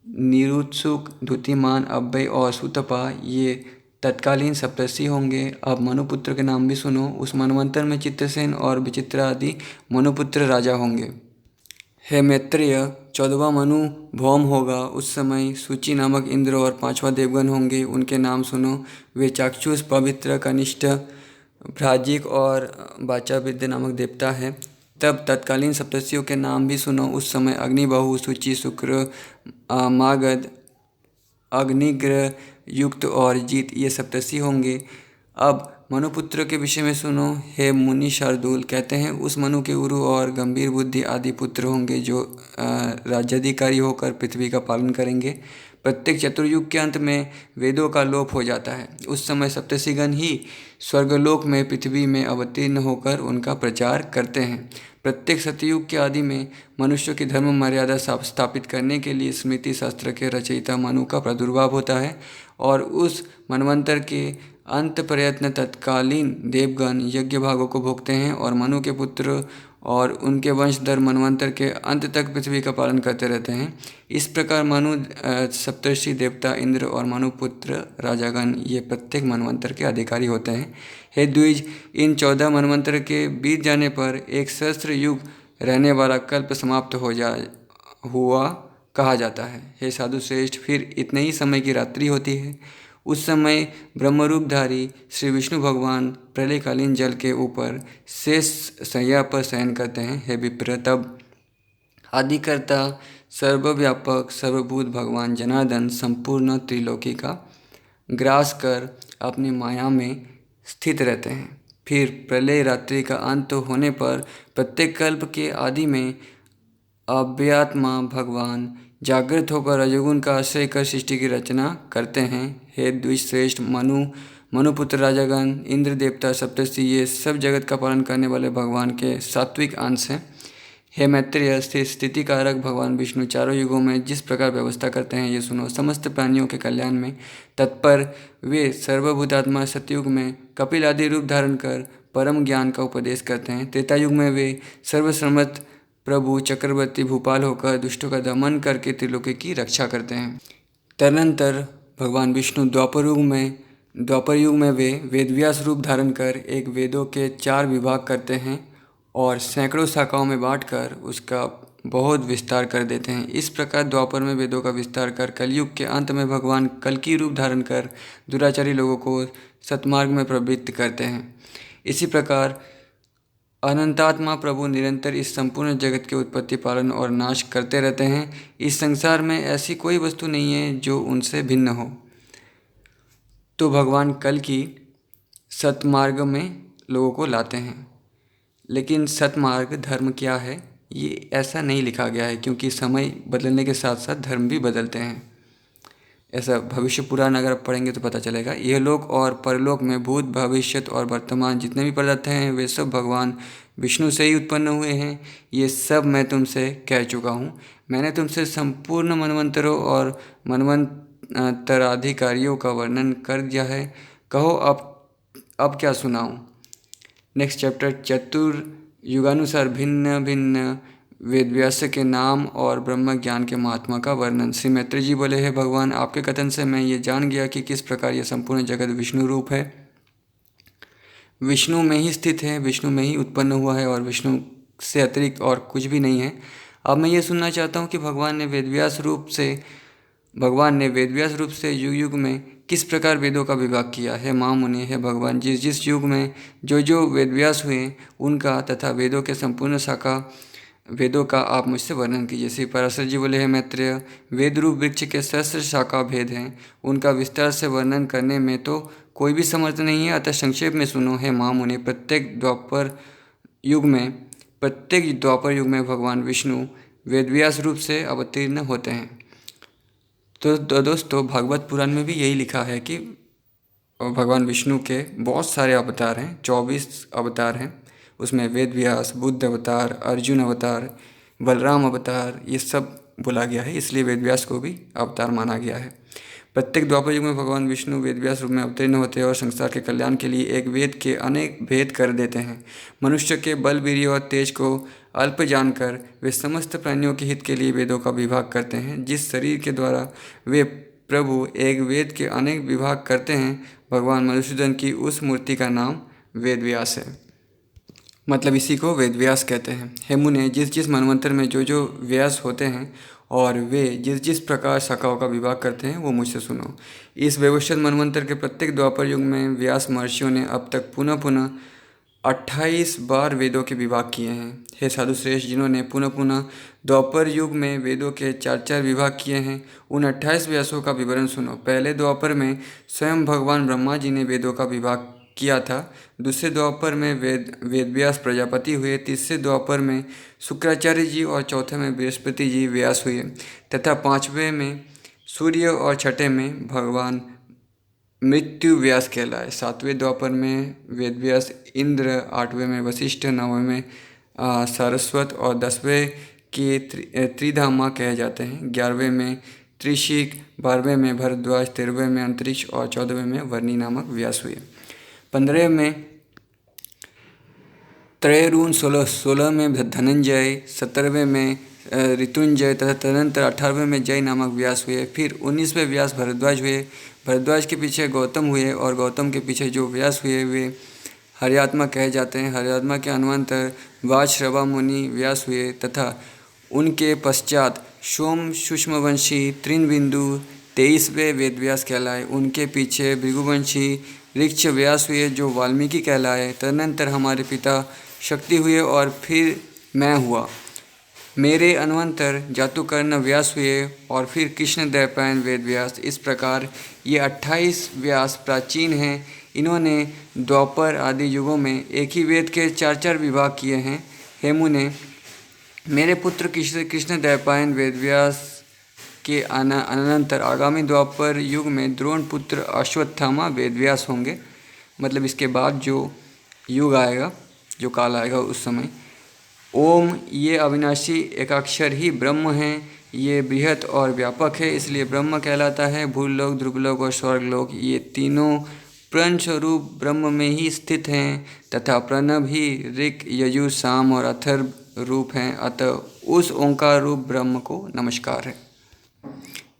निरुत्सुक, द्युतिमान, अव्यय और सुतपा, ये तत्कालीन सप्तर्षि होंगे। अब मनुपुत्र के नाम भी सुनो। उस मनवंतर में चित्रसेन और विचित्रा आदि मनुपुत्र राजा होंगे। हे मैत्रेय, 14वां मनु भौम होगा। उस समय सूचि नामक इंद्र और 5वां देवगण होंगे। उनके नाम सुनो। वे चाक्षुष, पवित्र, कनिष्ठ, भ्राजिक और वाचाविद्य नामक देवता हैं। तब तत्कालीन सप्तर्षियों के नाम भी सुनो। उस समय अग्निबाहु, सूचि, शुक्र, मागध, अग्निग्रह, युक्त और जीत, ये सप्तर्षि होंगे। अब मनुपुत्र के विषय में सुनो। हे मुनि शार्दूल, कहते हैं उस मनु के उरु और गंभीर बुद्धि आदि पुत्र होंगे जो राज्याधिकारी होकर पृथ्वी का पालन करेंगे। प्रत्येक चतुर्युग के अंत में वेदों का लोप हो जाता है। उस समय सप्तर्षिगण ही स्वर्गलोक में पृथ्वी में अवतीर्ण होकर उनका प्रचार करते हैं। प्रत्येक सतयुग के आदि में मनुष्यों की धर्म मर्यादा स्थापित करने के लिए स्मृति शास्त्र के रचयिता मनु का प्रादुर्भाव होता है और उस मनवंतर के अंत प्रयत्न तत्कालीन देवगण यज्ञ भागों को भोगते हैं और मनु के पुत्र और उनके वंशधर मनवंतर के अंत तक पृथ्वी का पालन करते रहते हैं। इस प्रकार मनु, सप्तर्षि, देवता, इंद्र और मनुपुत्र राजागण ये प्रत्येक मनवंतर के अधिकारी होते हैं। हे द्विज, इन 14 मनवंतर के बीत जाने पर एक सहस्त्र युग रहने वाला कल्प समाप्त हुआ कहा जाता है। हे साधु श्रेष्ठ, फिर इतने ही समय की रात्रि होती है। उस समय ब्रह्मरूपधारी श्री विष्णु भगवान प्रलयकालीन जल के ऊपर शेष शैया पर शयन करते हैं। हे विप्र, तब आदिकर्ता, सर्वव्यापक, सर्वभूत भगवान जनार्दन संपूर्ण त्रिलोकी का ग्रास कर अपनी माया में स्थित रहते हैं। फिर प्रलय रात्रि का अंत होने पर प्रत्येक कल्प के आदि में अव्यात्मा भगवान जागृत होकर रजोगुण का आश्रय कर सृष्टि की रचना करते हैं। हे द्विश्रेष्ठ मनुपुत्र राजागण, इंद्र, देवता, सप्तर्षि, ये सब जगत का पालन करने वाले भगवान के सात्विक अंश हैं। हे मैत्रेय, स्थिति कारक भगवान विष्णु चारों युगों में जिस प्रकार व्यवस्था करते हैं ये सुनो। समस्त प्राणियों के कल्याण में तत्पर वे सर्वभूतात्मा सतयुग में कपिल आदि रूप धारण कर परम ज्ञान का उपदेश करते हैं। त्रेतायुग में वे सर्वसम्मत प्रभु चक्रवर्ती भूपाल होकर दुष्टों का दमन करके त्रिलोकी की रक्षा करते हैं। तदनंतर भगवान विष्णु द्वापर युग में वे वेदव्यास रूप धारण कर एक वेदों के 4 विभाग करते हैं और सैकड़ों शाखाओं में बांटकर उसका बहुत विस्तार कर देते हैं। इस प्रकार द्वापर में वेदों का विस्तार कर कलयुग के अंत में भगवान कल्कि रूप धारण कर दुराचारी लोगों को सतमार्ग में प्रवृत्त करते हैं। इसी प्रकार अनंतात्मा प्रभु निरंतर इस संपूर्ण जगत के उत्पत्ति, पालन और नाश करते रहते हैं। इस संसार में ऐसी कोई वस्तु नहीं है जो उनसे भिन्न हो। तो भगवान कल की सतमार्ग में लोगों को लाते हैं। लेकिन सतमार्ग धर्म क्या है, ये ऐसा नहीं लिखा गया है, क्योंकि समय बदलने के साथ साथ धर्म भी बदलते हैं। ऐसा भविष्य पुराण अगर आप पढ़ेंगे तो पता चलेगा। यह लोक और परलोक में भूत, भविष्य और वर्तमान जितने भी पदार्थ हैं वे सब भगवान विष्णु से ही उत्पन्न हुए हैं। ये सब मैं तुमसे कह चुका हूँ। मैंने तुमसे संपूर्ण मनवंतरों और मनवंतराधिकारियों का वर्णन कर दिया है। कहो अब क्या सुनाऊँ। नेक्स्ट चैप्टर, चतुर्युगानुसार भिन्न भिन्न वेदव्यास के नाम और ब्रह्म ज्ञान के महात्मा का वर्णन। श्री मैत्री जी बोले, हैं भगवान, आपके कथन से मैं ये जान गया कि किस प्रकार यह संपूर्ण जगत विष्णु रूप है, विष्णु में ही स्थित है, विष्णु में ही उत्पन्न हुआ है और विष्णु से अतिरिक्त और कुछ भी नहीं है। अब मैं ये सुनना चाहता हूँ कि भगवान ने वेदव्यास रूप से युग युग में किस प्रकार वेदों का विभाग किया है। महामुनि है भगवान, जिस जिस युग में जो जो वेदव्यास हुए उनका तथा वेदों के संपूर्ण शाखा वेदों का आप मुझसे वर्णन कीजिए। श्री पराशर जी बोले हैं, मैत्रेय, वेद रूप वृक्ष के सहस्त्र शाखा भेद हैं, उनका विस्तार से वर्णन करने में तो कोई भी समर्थ नहीं है, अतः संक्षेप में सुनो। है महामुनि, प्रत्येक द्वापर युग में भगवान विष्णु वेदव्यास रूप से अवतीर्ण होते हैं। तो दोस्तों, भागवत पुराण में भी यही लिखा है कि भगवान विष्णु के बहुत सारे अवतार हैं, 24 अवतार हैं। उसमें वेद व्यास, बुद्ध अवतार, अर्जुन अवतार, बलराम अवतार, ये सब बोला गया है, इसलिए वेद व्यास को भी अवतार माना गया है। प्रत्येक द्वापर युग में भगवान विष्णु वेद व्यास रूप में अवतीर्ण होते हैं और संसार के कल्याण के लिए एक वेद के अनेक भेद कर देते हैं। मनुष्य के बल, वीर्य और तेज को अल्प जानकर वे समस्त प्राणियों के हित के लिए वेदों का विभाग करते हैं। जिस शरीर के द्वारा वे प्रभु एक वेद के अनेक विभाग करते हैं, भगवान मधुसूदन की उस मूर्ति का नाम वेद व्यास है। मतलब इसी को वेद व्यास कहते हैं। हे मुने, जिस जिस मनवंतर में जो जो व्यास होते हैं और वे जिस जिस प्रकार शाखाओं का विभाग करते हैं वो मुझसे सुनो। इस वैवस्वत मनवंतर के प्रत्येक द्वापर युग में व्यास महर्षियों ने अब तक पुनः पुनः 28 बार वेदों के विभाग किए हैं। हे साधु श्रेष्ठ, जिन्होंने पुनः पुनः द्वापर युग में वेदों के 4-4 विभाग किए हैं, उन 28 व्यासों का विवरण सुनो। पहले द्वापर में स्वयं भगवान ब्रह्मा जी ने वेदों का विभाग किया था। दूसरे द्वापर में वेदव्यास प्रजापति हुए। तीसरे द्वापर में शुक्राचार्य जी और चौथे में बृहस्पति जी व्यास हुए तथा पांचवें में सूर्य और छठे में भगवान मृत्यु व्यास कहलाए। सातवें द्वापर में वेदव्यास इंद्र, आठवें में वशिष्ठ, नौवें में सारस्वत और 10वें के त्रिधामा कहे जाते हैं। 11वें में त्रिशिक, 12वें में भरद्वाज, 13वें में अंतरिक्ष और 14वें में वर्णी नामक व्यास हुए। 15 में त्रयरून, 16 में धनंजय, 17वें में ऋतुंजय तथा तदनंतर 18वें में जय नामक व्यास हुए। फिर 19वें व्यास भरद्वाज हुए। भरद्वाज के पीछे गौतम हुए और गौतम के पीछे जो व्यास हुए वे हरियात्मा कहे जाते हैं। हरियात्मा के अन्वंतर वाजश्रवा मुनि व्यास हुए तथा उनके पश्चात सोम सूक्ष्मवंशी तृणबिंदु 23वें वेदव्यास कहलाए। उनके पीछे भृगुवंशी ऋक्ष व्यास हुए जो वाल्मीकि कहलाए। तदनंतर हमारे पिता शक्ति हुए और फिर मैं हुआ। मेरे अन्वंतर जातुकर्ण व्यास हुए और फिर कृष्णद्वैपायन वेद व्यास। इस प्रकार ये 28 व्यास प्राचीन हैं। इन्होंने द्वापर आदि युगों में एक ही वेद के 4-4 विभाग किए हैं। हे मुने, मेरे पुत्र कृष्णद्वैपायन वेद व्यास के अनंतर आगामी द्वापर युग में द्रोण पुत्र अश्वत्थामा वेद व्यास होंगे। मतलब इसके बाद जो युग आएगा, जो काल आएगा, उस समय ओम ये अविनाशी एकाक्षर ही ब्रह्म हैं। ये बृहत और व्यापक है, इसलिए ब्रह्म कहलाता है। भूलोक, ध्रुवलोक और स्वर्गलोक ये तीनों प्रण स्वरूप ब्रह्म में ही स्थित हैं तथा प्रणव ही ऋक, यजु, साम और अथर्व रूप हैं। अतः उस ओंकार रूप ब्रह्म को नमस्कार है,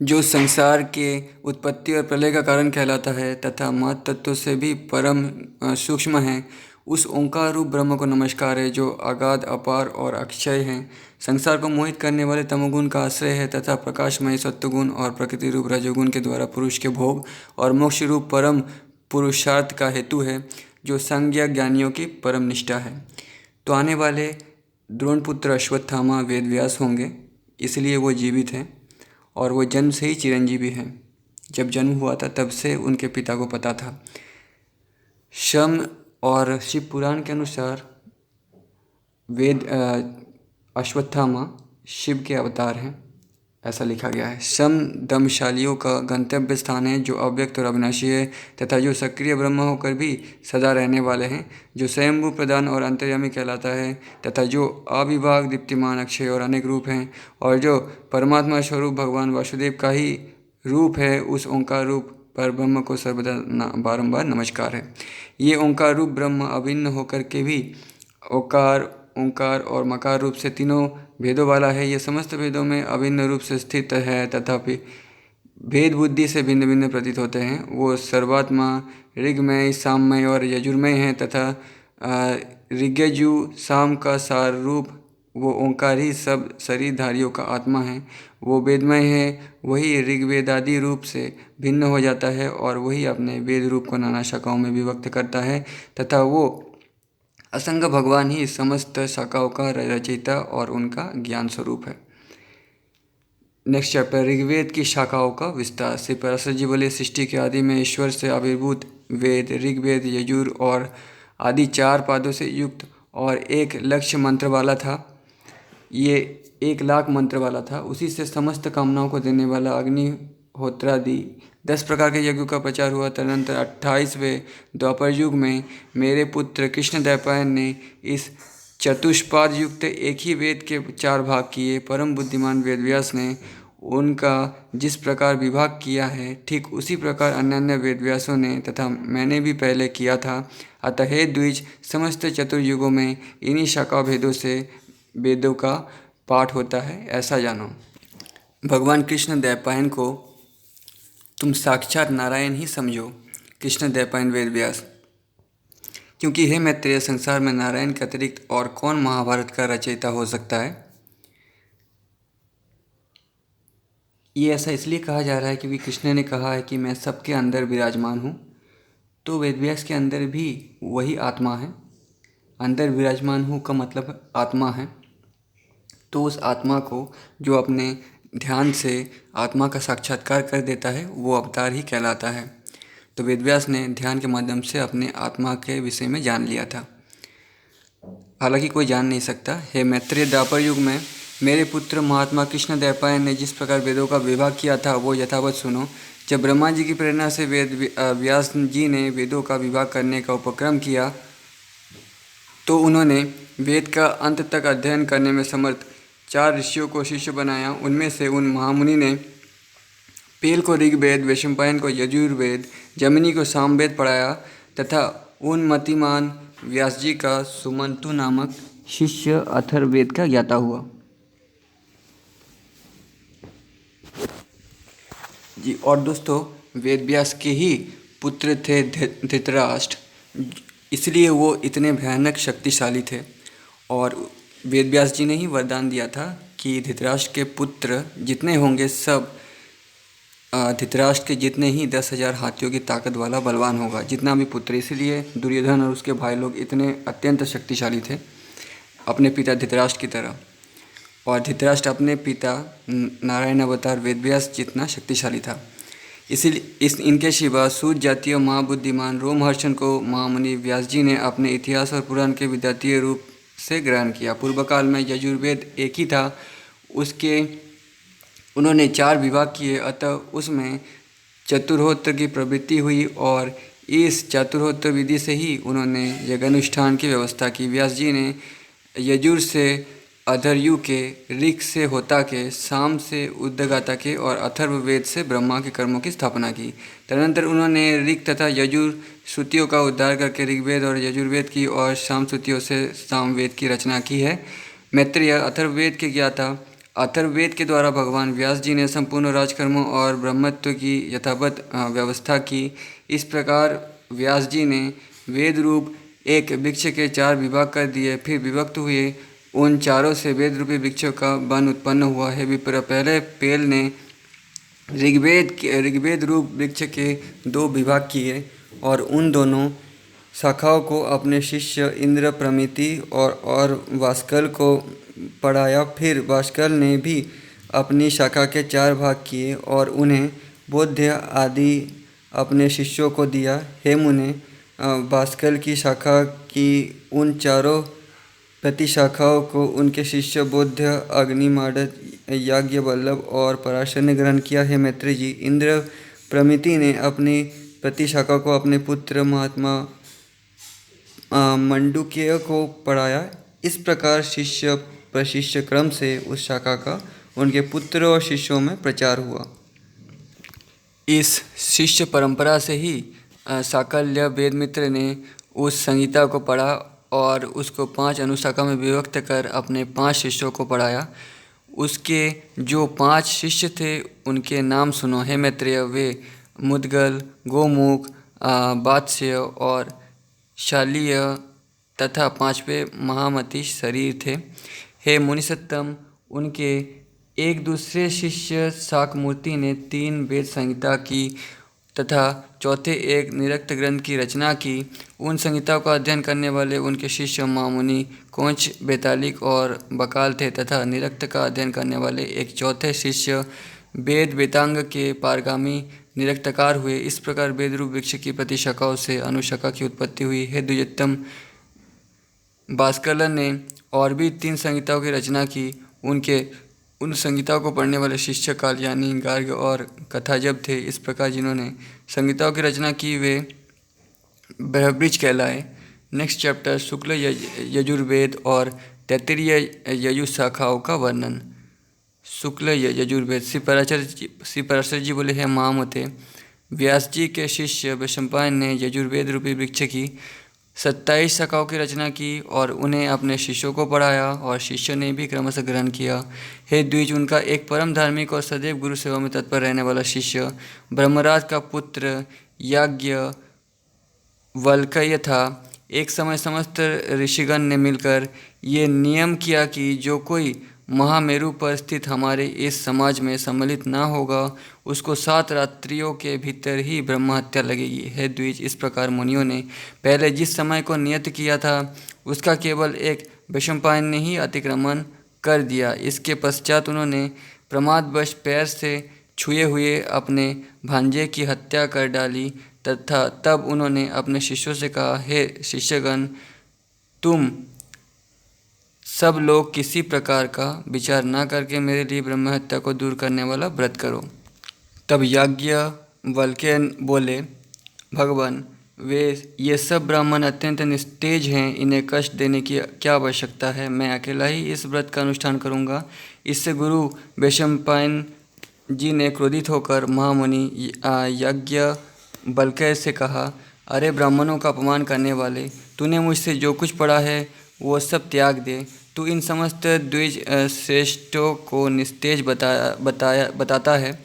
जो संसार के उत्पत्ति और प्रलय का कारण कहलाता है तथा महत तत्व से भी परम सूक्ष्म है। उस ओंकार रूप ब्रह्म को नमस्कार है, जो अगाध, अपार और अक्षय हैं। संसार को मोहित करने वाले तमोगुण का आश्रय है तथा प्रकाशमय सत्वगुण और प्रकृति रूप रजोगुण के द्वारा पुरुष के भोग और मोक्ष रूप परम पुरुषार्थ का हेतु है, जो संज्ञा ज्ञानियों की परम निष्ठा है। तो आने वाले द्रोणपुत्र अश्वत्थामा वेदव्यास होंगे, इसलिए वो जीवित हैं और वो जन्म से ही चिरंजीवी हैं। जब जन्म हुआ था तब से उनके पिता को पता था। शम और शिव पुराण के अनुसार अश्वत्थामा शिव के अवतार हैं, ऐसा लिखा गया है। शम दमशालियों का गंतव्य स्थान है, जो अव्यक्त और अविनाशी है तथा जो सक्रिय ब्रह्म होकर भी सदा रहने वाले हैं, जो स्वयंभू प्रधान और अंतर्यामी कहलाता है तथा जो अविभाग, दीप्तिमान, अक्षय और अनेक रूप हैं और जो परमात्मा स्वरूप भगवान वासुदेव का ही रूप है। उस ओंकार रूप पर ब्रह्म को सर्वदा बारंबार नमस्कार है। ये ओंकार रूप ब्रह्म अभिन्न होकर के भी ओंकार और मकार रूप से तीनों भेदों वाला है। ये समस्त भेदों में अभिन्न रूप से स्थित है तथापि भेद बुद्धि से भिन्न भिन्न प्रतीत होते हैं। वो सर्वात्मा, ऋग्मय, साममय और यजुर्मय हैं तथा ऋग्यजु साम का सार रूप वो ओंकार ही सब शरीरधारियों का आत्मा है। वो वेदमय है, वही ऋग्वेदादि रूप से भिन्न हो जाता है और वही अपने वेद रूप को नाना शाखाओं में विभक्त करता है तथा वो असंग भगवान ही समस्त शाखाओं का रचयिता और उनका ज्ञान स्वरूप है। नेक्स्ट चैप्टर, ऋग्वेद की शाखाओं का विस्तार। श्री पराशर जी बोले, सृष्टि के आदि में ईश्वर से आविर्भूत वेद ऋग्वेद, यजुर और आदि 4 पादों से युक्त और एक लक्ष्य मंत्र वाला था। ये 1,00,000 मंत्र वाला था। उसी से समस्त कामनाओं को देने वाला अग्निहोत्रादि 10 प्रकार के यज्ञों का प्रचार हुआ। तदनंतर 28वें द्वापर युग में मेरे पुत्र कृष्णद्वैपायन ने इस चतुष्पाद युक्त एक ही वेद के 4 भाग किए। परम बुद्धिमान वेदव्यास ने उनका जिस प्रकार विभाग किया है, ठीक उसी प्रकार अन्य वेदव्यासों ने तथा मैंने भी पहले किया था। अतः हे द्विज, समस्त चतुर्युगों में इन्हीं शाखा भेदों से वेदों का पाठ होता है, ऐसा जानो। भगवान कृष्ण द्वैपायन को तुम साक्षात नारायण ही समझो। कृष्ण द्वैपायन वेदव्यास, क्योंकि हे मैत्रेय, संसार में नारायण के अतिरिक्त और कौन महाभारत का रचयिता हो सकता है। ये ऐसा इसलिए कहा जा रहा है क्योंकि कृष्ण ने कहा है कि मैं सबके अंदर विराजमान हूँ। तो वेदव्यास के अंदर भी वही आत्मा है। अंदर विराजमान हूँ का मतलब आत्मा है। तो उस आत्मा को जो अपने ध्यान से आत्मा का साक्षात्कार कर देता है, वो अवतार ही कहलाता है। तो वेदव्यास ने ध्यान के माध्यम से अपने आत्मा के विषय में जान लिया था, हालांकि कोई जान नहीं सकता। हे मैत्रेय, द्वापर युग में मेरे पुत्र महात्मा कृष्ण द्वैपायन ने जिस प्रकार वेदों का विभाग किया था, वो यथावत सुनो। जब ब्रह्मा जी की प्रेरणा से व्यास जी ने वेदों का विभाग करने का उपक्रम किया, तो उन्होंने वेद का अंत तक अध्ययन करने में समर्थ 4 ऋषियों को शिष्य बनाया। उनमें से उन महामुनि ने पेल को ऋग्वेद, वैशंपायन को यजुर्वेद, जमिनी को सामवेद पढ़ाया तथा उन मतिमान व्यास जी का सुमंतु नामक शिष्य अथर्ववेद का ज्ञाता हुआ। जी, और दोस्तों, वेदव्यास के ही पुत्र थे धृतराष्ट्र, इसलिए वो इतने भयानक शक्तिशाली थे। और वेदव्यास जी ने ही वरदान दिया था कि धृतराष्ट्र के पुत्र जितने होंगे सब धृतराष्ट्र के जितने ही 10,000 हाथियों की ताकत वाला बलवान होगा, जितना भी पुत्र। इसलिए दुर्योधन और उसके भाई लोग इतने अत्यंत शक्तिशाली थे, अपने पिता धृतराष्ट्र की तरह। और धृतराष्ट्र अपने पिता नारायण अवतार वेदव्यास जितना शक्तिशाली था। इसीलिए इनके सिवा सूर्य जातीय महाबुद्धिमान रोमहर्षण को महामुनि व्यास जी ने अपने इतिहास और पुराण के विद्यातीय रूप से ग्रहण किया। पूर्व काल में यजुर्वेद एक ही था, उसके उन्होंने 4 विभाग किए, अतः उसमें चतुर्होत्र की प्रवृत्ति हुई और इस चतुर्होत्र विधि से ही उन्होंने यज्ञानुष्ठान की व्यवस्था की। व्यास जी ने यजुर से अधर्यु के, ऋक् से होता के, साम से उद्गाता के और अथर्ववेद से ब्रह्मा के कर्मों की स्थापना की। तदनंतर उन्होंने ऋक् तथा यजुर श्रुतियों का उद्धार करके ऋग्वेद और यजुर्वेद की और साम श्रुतियों से सामवेद की रचना की है। मैत्रेय अथर्ववेद के ज्ञाता, अथर्ववेद के द्वारा भगवान व्यास जी ने संपूर्ण राजकर्मों और ब्रह्मत्व की यथावत व्यवस्था की। इस प्रकार व्यास जी ने वेद रूप एक वृक्ष के 4 विभाग कर दिए। फिर विभक्त हुए उन चारों से वेद रूपी वृक्षों का वन उत्पन्न हुआ है। विप्र, पहले पेल ने ऋग्वेद रूप वृक्ष के 2 विभाग किए और उन दोनों शाखाओं को अपने शिष्य इंद्र, प्रमिति और वास्कल को पढ़ाया। फिर वास्कल ने भी अपनी शाखा के 4 भाग किए और उन्हें बोध्य आदि अपने शिष्यों को दिया। हे मुने, वास्कल की शाखा की उन चारों प्रतिशाखाओं को उनके शिष्य बोध्य, अग्निमाड़त, याज्ञवल्लभ और पराशर ने ग्रहण किया। है मैत्रेय जी, इंद्र प्रमिति ने अपनी प्रतिशाखा को अपने पुत्र महात्मा मंडुकेय को पढ़ाया। इस प्रकार शिष्य प्रशिष्य क्रम से उस शाखा का उनके पुत्र और शिष्यों में प्रचार हुआ। इस शिष्य परंपरा से ही साकल्य वेदमित्र ने उस संहिता को पढ़ा और उसको 5 अनुशाखा में विभक्त कर अपने 5 शिष्यों को पढ़ाया। उसके जो 5 शिष्य थे उनके नाम सुनो। हे मैत्रेय, वे मुद्गल, गोमुख, वात्स्य और शाल्य तथा पांचवें महामती शरीर थे। हे मुनिसत्तम, उनके एक दूसरे शिष्य शाकमूर्ति ने 3 वेद संहिता की तथा चौथे एक निरक्त ग्रंथ की रचना की। उन संहिताओं का अध्ययन करने वाले उनके शिष्य महामुनि कोंच, बेतालिक और बकाल थे तथा निरक्त का अध्ययन करने वाले एक चौथे शिष्य वेद वेतांग के पारगामी निरक्तकार हुए। इस प्रकार वेद रूप वृक्ष की प्रतिशाखाओं से अनुशाखा की उत्पत्ति हुई। हे द्विजोत्तम, भास्कर ने और भी 3 संहिताओं की रचना की। उन संहिताओं को पढ़ने वाले शिष्य कालयानी, गार्ग और कथाजब थे। इस प्रकार जिन्होंने संहिताओं की रचना की वे बृहद्बीज कहलाए। नेक्स्ट चैप्टर, शुक्ल यजुर्वेद और तैत्तिरीय यजु शाखाओं का वर्णन। शुक्ल यजुर्वेद। श्री पराशर जी बोले, हैं महामते, व्यास जी के शिष्य वैशंपायन ने यजुर्वेद रूपी वृक्ष की 27 शाखाओं की रचना की और उन्हें अपने शिष्यों को पढ़ाया और शिष्यों ने भी क्रमशः ग्रहण किया। हे द्विज, उनका एक परम धार्मिक और सदैव गुरु सेवा में तत्पर रहने वाला शिष्य ब्रह्मराज का पुत्र याज्ञवल्क्य था। एक समय समस्त ऋषिगण ने मिलकर ये नियम किया कि जो कोई महामेरु पर स्थित हमारे इस समाज में सम्मिलित न होगा उसको 7 रात्रियों के भीतर ही ब्रह्म हत्या लगेगी। हे द्विज, इस प्रकार मुनियों ने पहले जिस समय को नियत किया था उसका केवल एक वैशंपायन ने ही अतिक्रमण कर दिया। इसके पश्चात उन्होंने प्रमादवश पैर से छुए हुए अपने भांजे की हत्या कर डाली तथा तब उन्होंने अपने शिष्यों से कहा, हे शिष्यगण, तुम सब लोग किसी प्रकार का विचार न करके मेरे लिए ब्रह्म हत्या को दूर करने वाला व्रत करो। तब याज्ञवल्क्य बोले, भगवान, ये सब ब्राह्मण अत्यंत निस्तेज हैं, इन्हें कष्ट देने की क्या आवश्यकता है। मैं अकेला ही इस व्रत का अनुष्ठान करूँगा। इससे गुरु वैशंपायन जी ने क्रोधित होकर महामुनि याज्ञवल्क्य से कहा, अरे ब्राह्मणों का अपमान करने वाले, तूने मुझसे जो कुछ पढ़ा है वो सब त्याग दे। तू इन समस्त द्विज श्रेष्ठों को निस्तेज बताता है।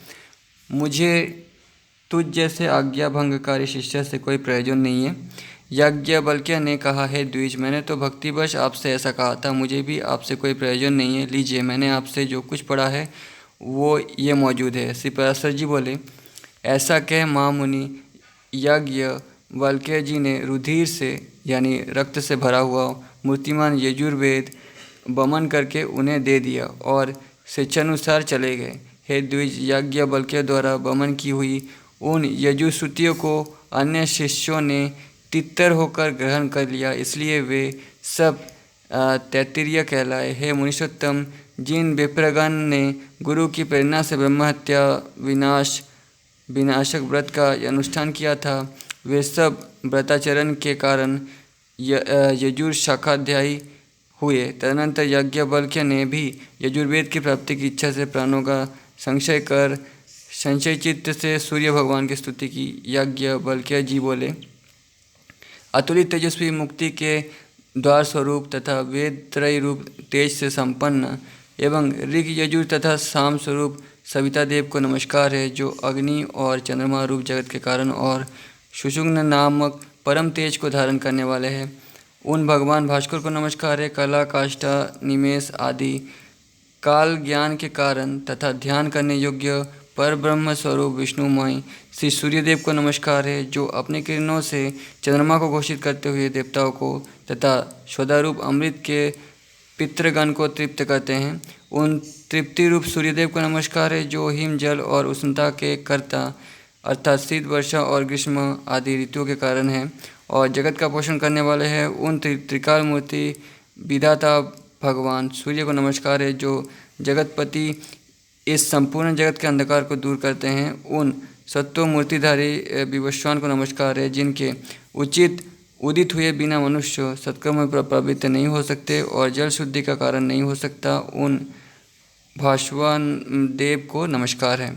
मुझे तुझ जैसे आज्ञा भंगकारी शिष्य से कोई प्रयोजन नहीं है। याज्ञवल्क्य ने कहा, हे द्विज, मैंने तो भक्तिवश आपसे ऐसा कहा था, मुझे भी आपसे कोई प्रयोजन नहीं है। लीजिए, मैंने आपसे जो कुछ पढ़ा है वो ये मौजूद है। श्री पराशर जी बोले, ऐसा कह महामुनि याज्ञवल्क्य जी ने रुधिर से यानी रक्त से भरा हुआ मूर्तिमान यजुर्वेद बमन करके उन्हें दे दिया और स्वेच्छानुसार चले गए। हे द्विज, याज्ञवल्क्य द्वारा बमन की हुई उन यजुश्रुतियों को अन्य शिष्यों ने तितर होकर ग्रहण कर लिया, इसलिए वे सब तैत्तिरीय कहलाए। हे मुनिषोत्तम, जिन विप्रगण ने गुरु की प्रेरणा से ब्रह्महत्या विनाशक व्रत का अनुष्ठान किया था, वे सब व्रताचरण के कारण यजुर शाखाध्यायी हुए। तदनंतर याज्ञवल्क्य ने भी यजुर्वेद की प्राप्ति की इच्छा से प्राणों का संशय कर संशय चित्त से सूर्य भगवान की स्तुति की। याज्ञवल्क्य जी बोले, अतुलित तेजस्वी मुक्ति के द्वार स्वरूप तथा वेद त्रय रूप तेज से संपन्न एवं ऋग यजुर तथा साम स्वरूप सविता देव को नमस्कार है, जो अग्नि और चंद्रमा रूप जगत के कारण और सुषुम्न नामक परम तेज को धारण करने वाले हैं। उन भगवान भास्कर को नमस्कार है। कला, काष्ठा, निमेष आदि काल ज्ञान के कारण तथा ध्यान करने योग्य पर ब्रह्म स्वरूप विष्णुमय श्री सूर्यदेव को नमस्कार है, जो अपने किरणों से चंद्रमा को घोषित करते हुए देवताओं को तथा स्वदारूप अमृत के पितृगण को तृप्त करते हैं। उन तृप्ति रूप सूर्यदेव को नमस्कार है, जो हिम, जल और उष्णता के कर्ता अर्थात शीत, वर्षा और ग्रीष्म आदि ऋतुओं के कारण है और जगत का पोषण करने वाले हैं। उन त्रिकाल मूर्ति विधाता भगवान सूर्य को नमस्कार है, जो जगतपति इस संपूर्ण जगत के अंधकार को दूर करते हैं। उन सत्व मूर्तिधारी विवस्वान को नमस्कार है, जिनके उचित उदित हुए बिना मनुष्य सत्कर्म में प्रवृत्त नहीं हो सकते और जल शुद्धि का कारण नहीं हो सकता। उन भास्वन देव को नमस्कार है,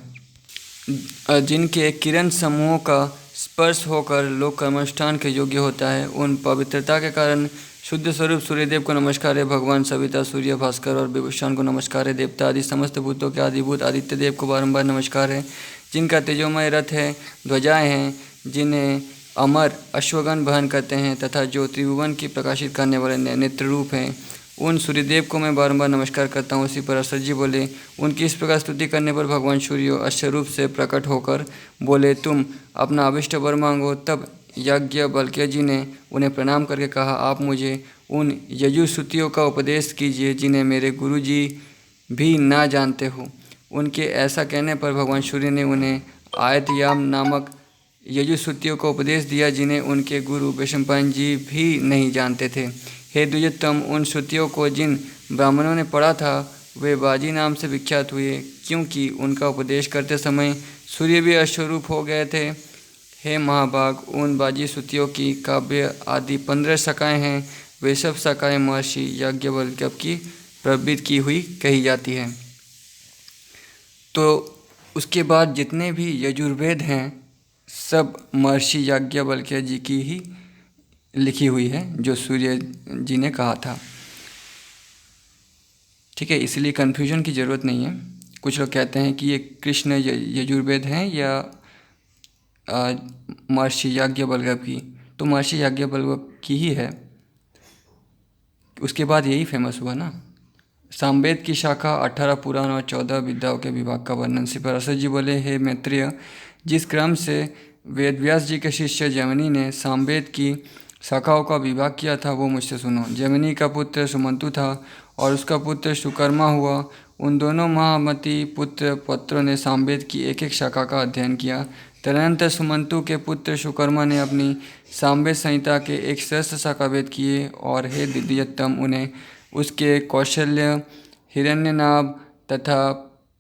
जिनके किरण समूहों का स्पर्श होकर लोक कर्मानुष्ठान के योग्य होता है। उन पवित्रता के कारण शुद्ध स्वरूप सूर्यदेव को नमस्कार है। भगवान सविता, सूर्य, भास्कर और विभूषण को नमस्कार है। देवता आदि समस्त भूतों के आदिभूत आदित्य देव को बारंबार नमस्कार है, जिनका तेजोमय रथ है, ध्वजाएं हैं, जिन्हें अमर अश्वगन वहन करते हैं तथा जो त्रिभुवन की प्रकाशित करने वाले नेत्र रूप हैं, उन सूर्यदेव को मैं बारंबार नमस्कार करता हूँ। इसी पर असर जी बोले, उनकी इस प्रकार स्तुति करने पर भगवान सूर्य अश्व रूप से प्रकट होकर बोले, तुम अपना अभिष्ट वर मांगो। तब याज्ञवल्क्य जी ने उन्हें प्रणाम करके कहा, आप मुझे उन यजुश्रुतियों का उपदेश कीजिए जिन्हें मेरे गुरु जी भी ना जानते हो। उनके ऐसा कहने पर भगवान सूर्य ने उन्हें आयतयाम नामक यजुश्रुतियों का उपदेश दिया जिन्हें उनके गुरु वैशंपायन जी भी नहीं जानते थे। हे द्विजोत्तम, उन श्रुतियों को जिन ब्राह्मणों ने पढ़ा था वे बाजी नाम से विख्यात हुए, क्योंकि उनका उपदेश करते समय सूर्य भी अश्वरूप हो गए थे। हे महाभाग, उन बाजी श्रुतियों की काव्य आदि 15 शाखाएँ हैं। वे सब शाखाएँ महर्षि याज्ञवल्क्य की प्रवृत्त की हुई कही जाती हैं। तो उसके बाद जितने भी यजुर्वेद हैं सब महर्षि याज्ञवल्क्य जी की ही लिखी हुई है, जो सूर्य जी ने कहा था। ठीक है, इसलिए कन्फ्यूजन की ज़रूरत नहीं है। कुछ लोग कहते हैं कि ये कृष्ण यजुर्वेद हैं या महर्षि याज्ञवल्क्य की, तो महर्षि याज्ञवल्क्य की ही है। उसके बाद यही फेमस हुआ ना। सामवेद की शाखा 18 पुराण और 14 विद्याओं के विभाग का वर्णन। श्री पराशर जी बोले, हे मैत्रेय, जिस क्रम से वेदव्यास जी के शिष्य जैमिनी ने सामवेद की शाखाओं का विभाग किया था वो मुझसे सुनो। जैमिनी का पुत्र सुमंतु था और उसका पुत्र सुकर्मा हुआ। उन दोनों महामती पुत्र पौत्रों ने सामवेद की एक एक शाखा का अध्ययन किया। तदनंतर सुमंतु के पुत्र सुकर्मा ने अपनी सामवेद संहिता के एक सहस्त्र शाखा वेद किए और हे द्विजोत्तम, उन्हें उसके कौशल्य, हिरण्यनाभ तथा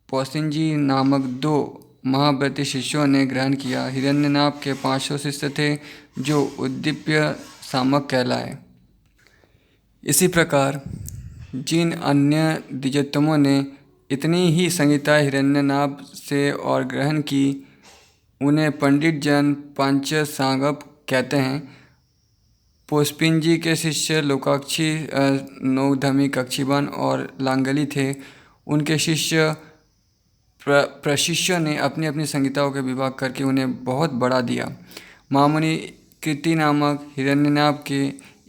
पौसिंजी नामक 2 महाव्रती शिष्यों ने ग्रहण किया। हिरण्यनाभ के 500 शिष्य थे जो उद्दीप्य सामक कहलाए। इसी प्रकार जिन अन्य द्विजोत्तमों ने इतनी ही संहिता हिरण्यनाभ से और ग्रहण की, उन्हें पंडित जन पंचसांगप कहते हैं। पौष्पिंजी के शिष्य लोकाक्षी, नौधमी, कक्षीबान और लांगली थे। उनके शिष्य प्रशिष्यों ने अपनी अपनी संहिताओं के विभाग करके उन्हें बहुत बढ़ा दिया। महामुनि कृति नामक हिरण्यनाभ के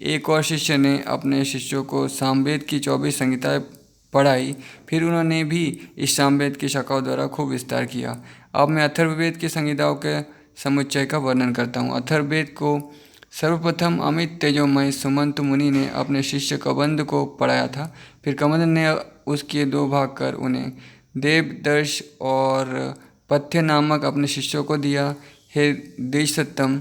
एक और शिष्य ने अपने शिष्यों को सामवेद की 24 संहिताएं पढ़ाई। फिर उन्होंने भी इस सामवेद की शाखाओं द्वारा खूब विस्तार किया। अब मैं अथर्ववेद की संहिताओं के समुच्चय का वर्णन करता हूँ। अथर्ववेद को सर्वप्रथम अमित तेजोमय सुमंत मुनि ने अपने शिष्य कबंध को पढ़ाया था। फिर कबंध ने उसके 2 भाग कर उन्हें देवदर्श और पथ्य नामक अपने शिष्यों को दिया। हे द्विजोत्तम,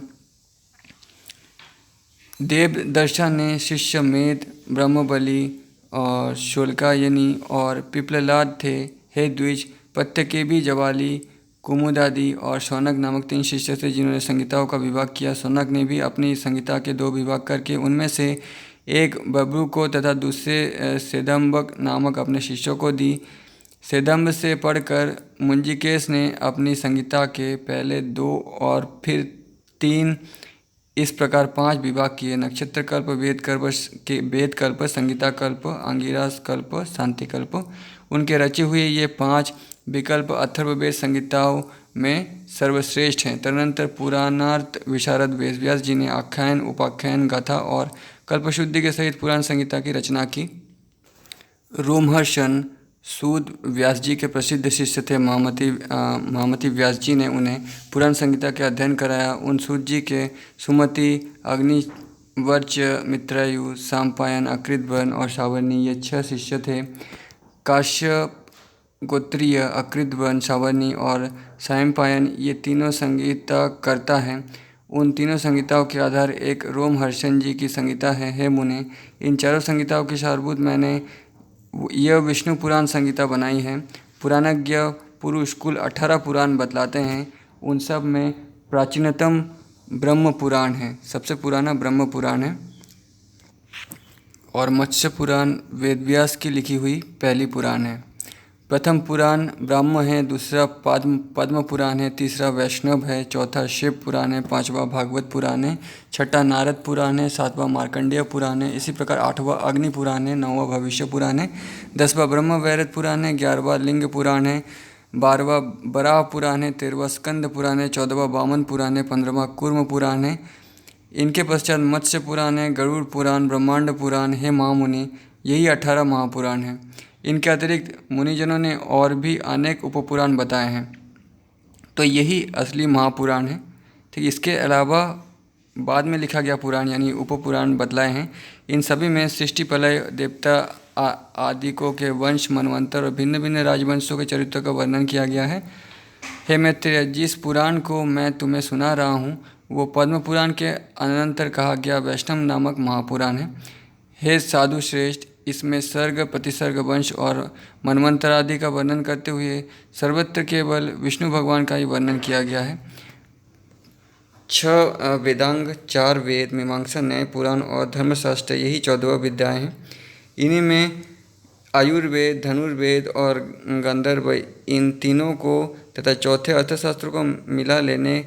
देवदर्शा ने शिष्य मेद, ब्रह्मबली और शुल्कायनी और पिप्ललाद थे। हे द्विज, पथ्य के भी जवाली, कुमुदादि और शौनक नामक 3 शिष्य थे जिन्होंने संहिताओं का विभाग किया। शौनक ने भी अपनी संहिता के 2 विभाग करके उनमें से एक बब्रू को तथा दूसरे सेदम्बक नामक अपने शिष्यों को दी। सेदम्ब से पढ़कर मुंजिकेश ने अपनी संहिता के पहले 2 और फिर 3 इस प्रकार 5 विभाग किए। नक्षत्र कल्प, वेद कल्प, संगीता कल्प, अंगिरास कल्प, शांति कल्प। उनके रचे हुए ये 5 विकल्प अथर्ववेद संहिताओं में सर्वश्रेष्ठ हैं। तदनंतर पुराणार्थ विशारद वेदव्यास जी ने आख्यान, उपाख्यान, गाथा और कल्पशुद्धि के सहित पुराण संहिता की रचना की। रोमहर्षण सूद व्यास जी के प्रसिद्ध शिष्य थे। महामती व्यास जी ने उन्हें पुराण संहिता के अध्ययन कराया। उन सूद जी के सुमति, अग्निवर्च, मित्रायु, साम्पायन, अकृतवर्ण और सावर्णी ये 6 शिष्य थे। काश्यप गोत्रीय, अकृतवर्ण, सावर्णी और साम्पायन ये तीनों संहिता करता हैं। उन तीनों संहिताओं के आधार एक रोमहर्षण जी की संहिता है। हे मुने, इन चारों संहिताओं के सारभूत मैंने यह विष्णु पुराण संहिता बनाई है। पुराणज्ञ पुरुष कुल 18 पुराण बतलाते हैं। उन सब में प्राचीनतम ब्रह्म पुराण है, सबसे पुराना ब्रह्म पुराण है। और मत्स्य पुराण वेदव्यास की लिखी हुई पहली पुराण है। प्रथम पुराण ब्राह्म है, दूसरा पद्म पुराण है, तीसरा वैष्णव है, चौथा शिव पुराण है, 5वां भागवत पुराण है, 6वां नारद पुराण है, 7वां मार्कंडेय पुराण है। इसी प्रकार 8वां अग्नि पुराण है, 9वां भविष्य पुराण है, 10वां ब्रह्म वैरत पुराण है, 11वां लिंग पुराण है, 12वां बराह पुराण है, 13वां स्कंद पुराण है, 14वां वामन पुराण है, 15वां कूर्म पुराण है। इनके पश्चात मत्स्य पुराण है, गरुड़ पुराण, ब्रह्मांड पुराण है महामुनि। यही 18 महापुराण हैं। इनके अतिरिक्त मुनिजनों ने और भी अनेक उपपुराण बताए हैं। तो यही असली महापुराण है। ठीक, इसके अलावा बाद में लिखा गया पुराण यानी उपपुराण बतलाए हैं। इन सभी में सृष्टि, प्रलय, देवता आदिकों के वंश, मनवंतर और भिन्न भिन्न राजवंशों के चरित्रों का वर्णन किया गया है। हे मैत्रेय, जिस पुराण को मैं तुम्हें सुना रहा हूँ वो पद्म पुराण के अनंतर कहा गया वैष्णव नामक महापुराण है। हे साधु श्रेष्ठ, इसमें सर्ग, प्रतिसर्ग, वंश और मनवंतर आदि का वर्णन करते हुए सर्वत्र केवल विष्णु भगवान का ही वर्णन किया गया है। 6 वेदांग, 4 वेद, मीमांसा, न्याय, पुराण और धर्मशास्त्र, यही 14 विद्याएँ हैं। इन्हीं में आयुर्वेद, धनुर्वेद और गंधर्व, इन तीनों को तथा चौथे अर्थशास्त्र को मिला लेने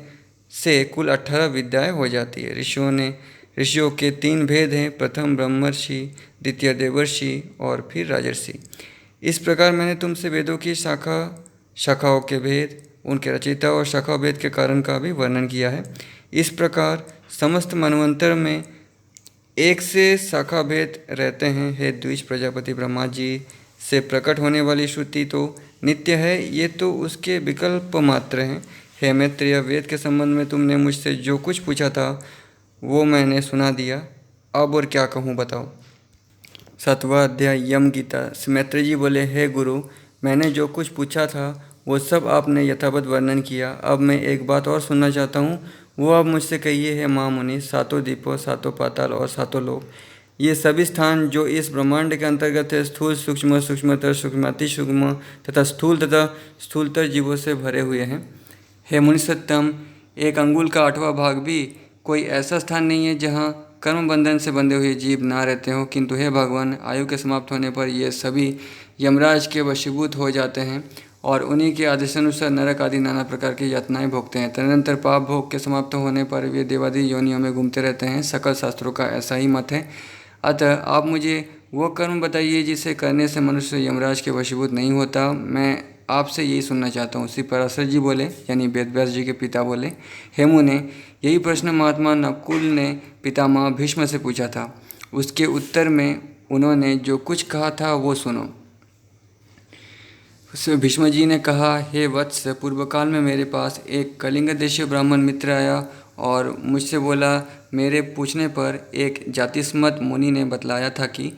से कुल 18 विद्याएँ हो जाती है। ऋषियों के 3 भेद हैं, प्रथम ब्रह्मर्षि, द्वितीय देवर्षि और फिर राजर्षि। इस प्रकार मैंने तुमसे वेदों की शाखाओं के भेद, उनके रचयिता और शाखा भेद के कारण का भी वर्णन किया है। इस प्रकार समस्त मनवंतर में एक से शाखा भेद रहते हैं। हे द्विज प्रजापति, ब्रह्मा जी से प्रकट होने वाली श्रुति तो नित्य है, ये तो उसके विकल्प मात्र हैं। हे मैत्रेय, वेद के संबंध में तुमने मुझसे जो कुछ पूछा था वो मैंने सुना दिया। अब और क्या कहूँ बताओ। 7वां अध्याय यम गीता। मैत्रेय जी बोले, हे गुरु, मैंने जो कुछ पूछा था वो सब आपने यथावत वर्णन किया। अब मैं एक बात और सुनना चाहता हूँ, वो आप मुझसे कहिए। हे महामुनि, 7 द्वीपों, 7 पाताल और 7 लोक, ये सभी स्थान जो इस ब्रह्मांड के अंतर्गत है, स्थूल, सूक्ष्म, सूक्ष्मतर, सूक्ष्माति सूक्ष्म तथा स्थूलतर जीवों से भरे हुए हैं। हे मुनि सत्तम, एक अंगुल का 8वां भाग भी कोई ऐसा स्थान नहीं है जहाँ कर्म बंधन से बंधे हुए जीव ना रहते हों। किंतु हे भगवान, आयु के समाप्त होने पर ये सभी यमराज के वशीभूत हो जाते हैं और उन्हीं के आदेशानुसार नरक आदि नाना प्रकार की यातनाएं भोगते हैं। तदनंतर पाप भोग के समाप्त होने पर वे देवादि योनियों में घूमते रहते हैं। सकल शास्त्रों का ऐसा ही मत है। अतः आप मुझे वो कर्म बताइए जिसे करने से मनुष्य यमराज के वशीभूत नहीं होता। मैं आपसे यही सुनना चाहता हूँ। श्री पराशर जी बोले, यानी वेद व्यास जी के पिता बोले, हे मुने, यही प्रश्न महात्मा नकुल ने पितामह भीष्म से पूछा था। उसके उत्तर में उन्होंने जो कुछ कहा था वो सुनो। भीष्म जी ने कहा, हे वत्स, पूर्व काल में मेरे पास एक कलिंग देशीय ब्राह्मण मित्र आया और मुझसे बोला। मेरे पूछने पर एक जातिस्मत मुनि ने बतलाया था कि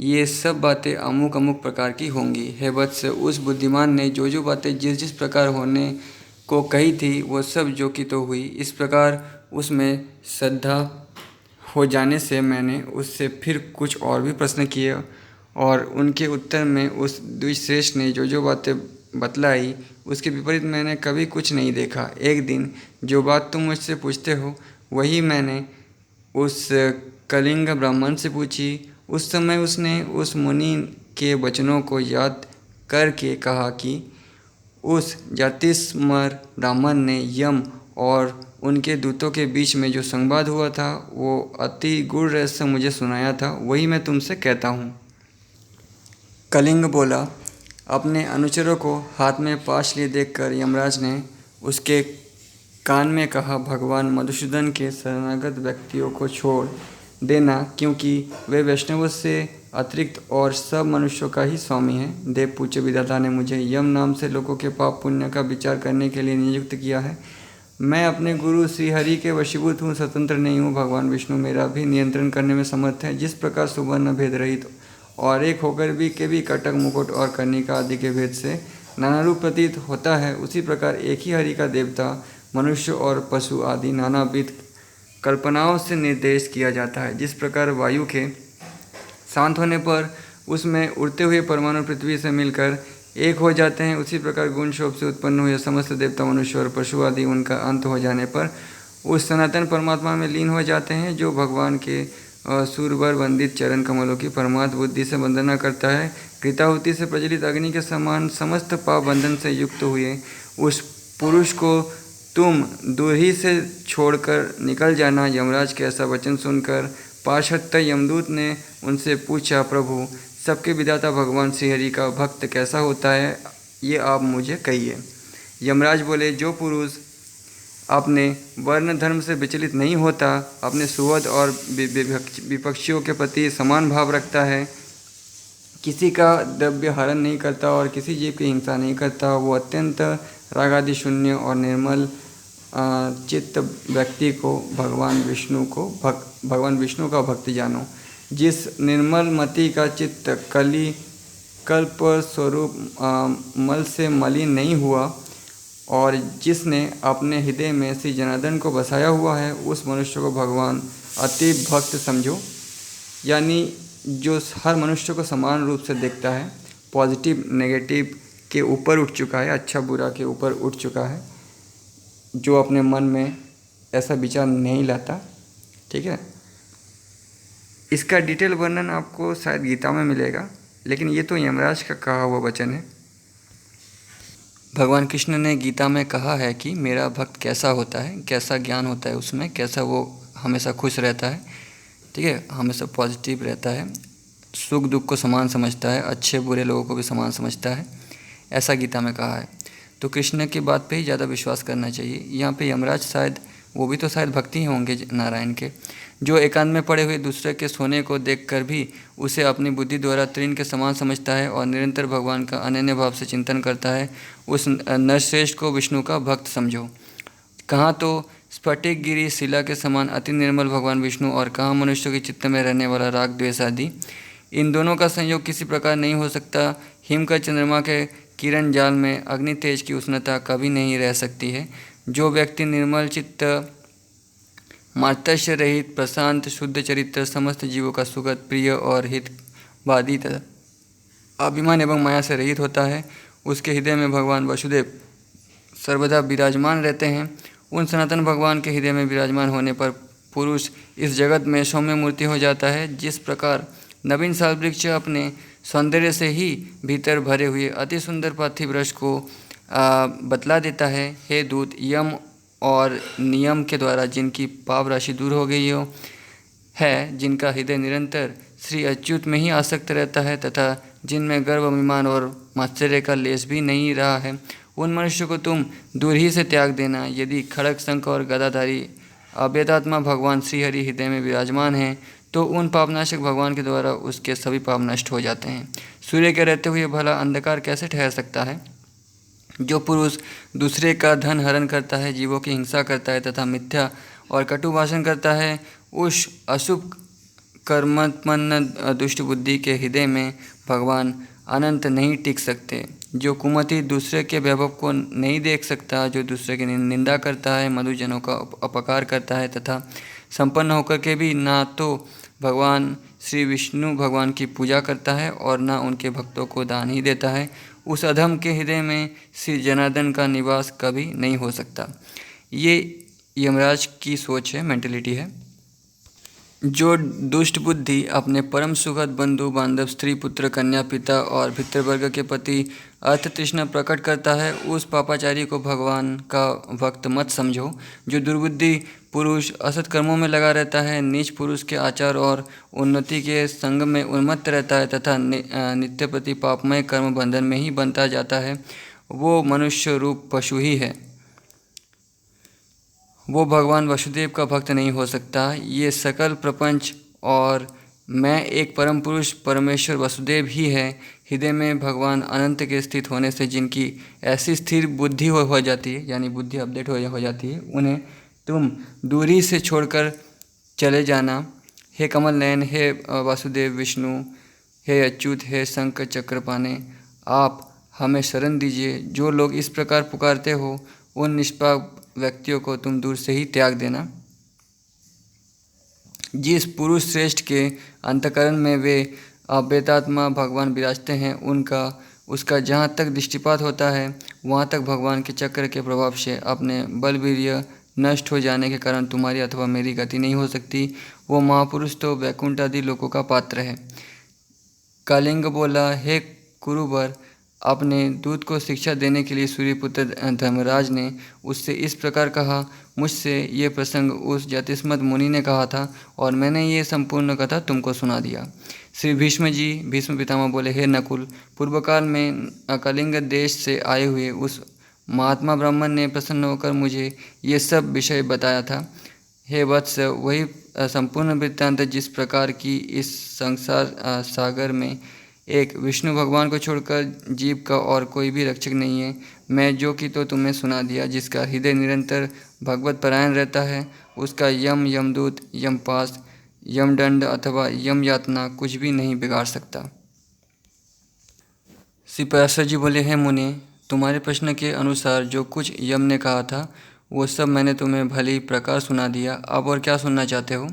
ये सब बातें अमुक अमुक प्रकार की होंगी। हे वत्स, उस बुद्धिमान ने जो जो बातें जिस जिस प्रकार होने को कही थी वो सब जो कि तो हुई। इस प्रकार उसमें श्रद्धा हो जाने से मैंने उससे फिर कुछ और भी प्रश्न किए और उनके उत्तर में उस द्विश्रेष्ठ ने जो जो बातें बतलाई उसके विपरीत मैंने कभी कुछ नहीं देखा। एक दिन जो बात तुम मुझसे पूछते हो वही मैंने उस कलिंग ब्राह्मण से पूछी। उस समय उसने उस मुनि के वचनों को याद करके कहा कि उस जातिस्मर ब्राह्मण ने यम और उनके दूतों के बीच में जो संवाद हुआ था वो अति गूढ़ रहस्य मुझे सुनाया था, वही मैं तुमसे कहता हूँ। कलिंग बोला। अपने अनुचरों को हाथ में पाश लिए देखकर यमराज ने उसके कान में कहा, भगवान मधुसूदन के शरणागत व्यक्तियों को छोड़ देना, क्योंकि वे वैष्णवों से अतिरिक्त और सब मनुष्यों का ही स्वामी हैं। देव पूज्य विधाता ने मुझे यम नाम से लोगों के पाप पुण्य का विचार करने के लिए नियुक्त किया है। मैं अपने गुरु श्री हरि के वशीभूत हूँ, स्वतंत्र नहीं हूँ। भगवान विष्णु मेरा भी नियंत्रण करने में समर्थ है। जिस प्रकार सुवर्ण भेद रहित और एक होकर भी के भी कटक, मुकुट और कर्णिका आदि के भेद से नाना रूप प्रतीत होता है, उसी प्रकार एक ही हरि का देवता, मनुष्य और पशु आदि नानाविध कल्पनाओं से निर्देश किया जाता है। जिस प्रकार वायु के शांत होने पर उसमें उड़ते हुए परमाणु पृथ्वी से मिलकर एक हो जाते हैं, उसी प्रकार गुण शोभ से उत्पन्न हुए समस्त देवता, मनुष्य और पशु आदि उनका अंत हो जाने पर उस सनातन परमात्मा में लीन हो जाते हैं, जो भगवान के सूरवर वंदित चरण कमलों की परमात्म बुद्धि से वंदना करता है। कृताहुति से प्रज्वलित अग्नि के समान समस्त पाप बंधन से युक्त हुए उस पुरुष को तुम दूर ही से छोड़कर निकल जाना। यमराज के ऐसा वचन सुनकर पार्षद यमदूत ने उनसे पूछा, प्रभु, सबके विधाता भगवान श्रीहरि का भक्त कैसा होता है? ये आप मुझे कहिए। यमराज बोले, जो पुरुष अपने वर्ण धर्म से विचलित नहीं होता, अपने सुहृद और विपक्षियों के प्रति समान भाव रखता है, किसी का द्रव्य हरण नहीं करता और किसी जीव की हिंसा नहीं करता, वो अत्यंत रागादि शून्य और निर्मल चित्त व्यक्ति को भगवान विष्णु का भक्त जानो। जिस निर्मल मति का चित्त कल्प स्वरूप मल से मलिन नहीं हुआ और जिसने अपने हृदय में श्री जनार्दन को बसाया हुआ है, उस मनुष्य को भगवान अति भक्त समझो। यानी जो हर मनुष्य को समान रूप से देखता है, पॉजिटिव नेगेटिव के ऊपर उठ चुका है, अच्छा बुरा के ऊपर उठ चुका है, जो अपने मन में ऐसा विचार नहीं लाता। ठीक है, इसका डिटेल वर्णन आपको शायद गीता में मिलेगा, लेकिन ये तो यमराज का कहा हुआ वचन है। भगवान कृष्ण ने गीता में कहा है कि मेरा भक्त कैसा होता है, कैसा ज्ञान होता है उसमें, कैसा वो हमेशा खुश रहता है, ठीक है, हमेशा पॉजिटिव रहता है, सुख दुख को समान समझता है, अच्छे बुरे लोगों को भी समान समझता है, ऐसा गीता में कहा है। तो कृष्ण की बात पे ही ज़्यादा विश्वास करना चाहिए। यहाँ पे यमराज शायद वो भी तो शायद भक्ति ही होंगे नारायण के, जो एकांत में पड़े हुए दूसरे के सोने को देखकर भी उसे अपनी बुद्धि द्वारा तृण के समान समझता है और निरंतर भगवान का अनन्य भाव से चिंतन करता है, उस नरश्रेष्ठ को विष्णु का भक्त समझो। कहाँ तो स्फटिक गिरी शिला के समान अति निर्मल भगवान विष्णु और कहाँ मनुष्यों के चित्त में रहने वाला राग द्वेष आदि। इन दोनों का संयोग किसी प्रकार नहीं हो सकता। हिम का चंद्रमा के किरण जाल में अग्नि तेज की उष्णता कभी नहीं रह सकती है। जो व्यक्ति निर्मल चित्त, मार्तस्य रहित, प्रशांत, शुद्ध चरित्र, समस्त जीवों का सुखद, प्रिय और हितवादी तथा अभिमान एवं माया से रहित होता है, उसके हृदय में भगवान वसुदेव सर्वदा विराजमान रहते हैं। उन सनातन भगवान के हृदय में विराजमान होने पर पुरुष इस जगत में सौम्य मूर्ति हो जाता है। जिस प्रकार नवीन साल वृक्ष अपने सौंदर्य से ही भीतर भरे हुए अति सुंदर पार्थिव वृक्ष को बतला देता है, हे दूत, यम और नियम के द्वारा जिनकी पाप राशि दूर हो गई है, जिनका हृदय निरंतर श्री अच्युत में ही आसक्त रहता है तथा जिनमें गर्व, अभिमान और मात्सर्य का लेस भी नहीं रहा है, उन मनुष्यों को तुम दूर ही से त्याग देना। यदि खड़ग, शंख और गदाधारी अभेदात्मा भगवान श्रीहरि हृदय में विराजमान हैं, तो उन पापनाशक भगवान के द्वारा उसके सभी पाप नष्ट हो जाते हैं। सूर्य के रहते हुए भला अंधकार कैसे ठहर सकता है? जो पुरुष दूसरे का धन हरण करता है, जीवों की हिंसा करता है तथा मिथ्या और कटु भाषण करता है, उस अशुभ कर्मोत्पन्न दुष्ट बुद्धि के हृदय में भगवान अनंत नहीं टिक सकते। जो कुमति दूसरे के वैभव को नहीं देख सकता, जो दूसरे की निंदा करता है, मधुजनों का अपकार करता है तथा संपन्न होकर के भी ना तो भगवान श्री विष्णु भगवान की पूजा करता है और ना उनके भक्तों को दान ही देता है, उस अधम के हृदय में श्री जनार्दन का निवास कभी नहीं हो सकता। ये यमराज की सोच है, मेंटलिटी है। जो दुष्ट बुद्धि अपने परम सुखद बंधु बांधव, स्त्री, पुत्र, कन्या, पिता और भित्रवर्ग के प्रति अर्थ तृष्णा प्रकट करता है, उस पापाचारी को भगवान का भक्त मत समझो। जो दुर्बुद्धि पुरुष असत कर्मों में लगा रहता है, नीच पुरुष के आचार और उन्नति के संग में उन्मत्त रहता है तथा नित्य प्रति पापमय कर्म बंधन में ही बनता जाता है, वो मनुष्य रूप पशु ही है। वो भगवान वसुदेव का भक्त नहीं हो सकता। ये सकल प्रपंच और मैं एक परम पुरुष परमेश्वर वसुदेव ही है। हृदय में भगवान अनंत के स्थित होने से जिनकी ऐसी स्थिर बुद्धि हो जाती है, यानी बुद्धि अपडेट हो जाती है, उन्हें तुम दूरी से छोड़कर चले जाना। हे कमल नयन, हे वासुदेव विष्णु, हे अच्युत, हे शंख चक्रपाणे, आप हमें शरण दीजिए। जो लोग इस प्रकार पुकारते हो, उन निष्पाप व्यक्तियों को तुम दूर से ही त्याग देना। जिस पुरुष श्रेष्ठ के अंतकरण में वे अद्वैतात्मा भगवान विराजते हैं, उसका जहाँ तक दृष्टिपात होता है, वहाँ तक भगवान के चक्र के प्रभाव से अपने बलवीर्य नष्ट हो जाने के कारण तुम्हारी अथवा मेरी गति नहीं हो सकती। वो महापुरुष तो वैकुंठ आदि लोकों का पात्र है। कालिंग बोला, हे कुरुवर, अपने दूत को शिक्षा देने के लिए सूर्यपुत्र धर्मराज ने उससे इस प्रकार कहा, मुझसे ये प्रसंग उस ज्योतिष्मत मुनि ने कहा था और मैंने ये संपूर्ण कथा तुमको सुना दिया। श्री भीष्म पितामह बोले, हे नकुल, पूर्व काल में कलिंग देश से आए हुए उस महात्मा ब्राह्मण ने प्रसन्न होकर मुझे ये सब विषय बताया था। हे वत्स, वही संपूर्ण वृत्तांत जिस प्रकार की इस संसार सागर में एक विष्णु भगवान को छोड़कर जीव का और कोई भी रक्षक नहीं है। मैं जो कि तो तुम्हें सुना दिया, जिसका हृदय निरंतर भगवत परायण रहता है, उसका यमदूत, यमपास, यमदंड अथवा यम यातना कुछ भी नहीं बिगाड़ सकता। श्री पराशर जी बोले, हैं मुने, तुम्हारे प्रश्न के अनुसार जो कुछ यम ने कहा था वो सब मैंने तुम्हें भली प्रकार सुना दिया। अब और क्या सुनना चाहते हो?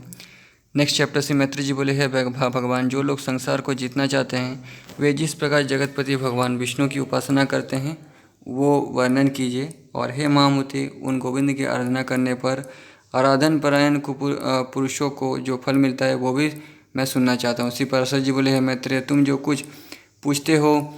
नेक्स्ट चैप्टर से मैत्री जी बोले, है भगवान, जो लोग संसार को जीतना चाहते हैं वे जिस प्रकार जगतपति भगवान विष्णु की उपासना करते हैं वो वर्णन कीजिए। और हे महामुति, उन गोविंद की आराधना करने पर आराधन परायण पुरुषों को जो फल मिलता है वो भी मैं सुनना चाहता हूँ। श्री पराशर जी बोले, है मैत्रेय, तुम जो कुछ पूछते हो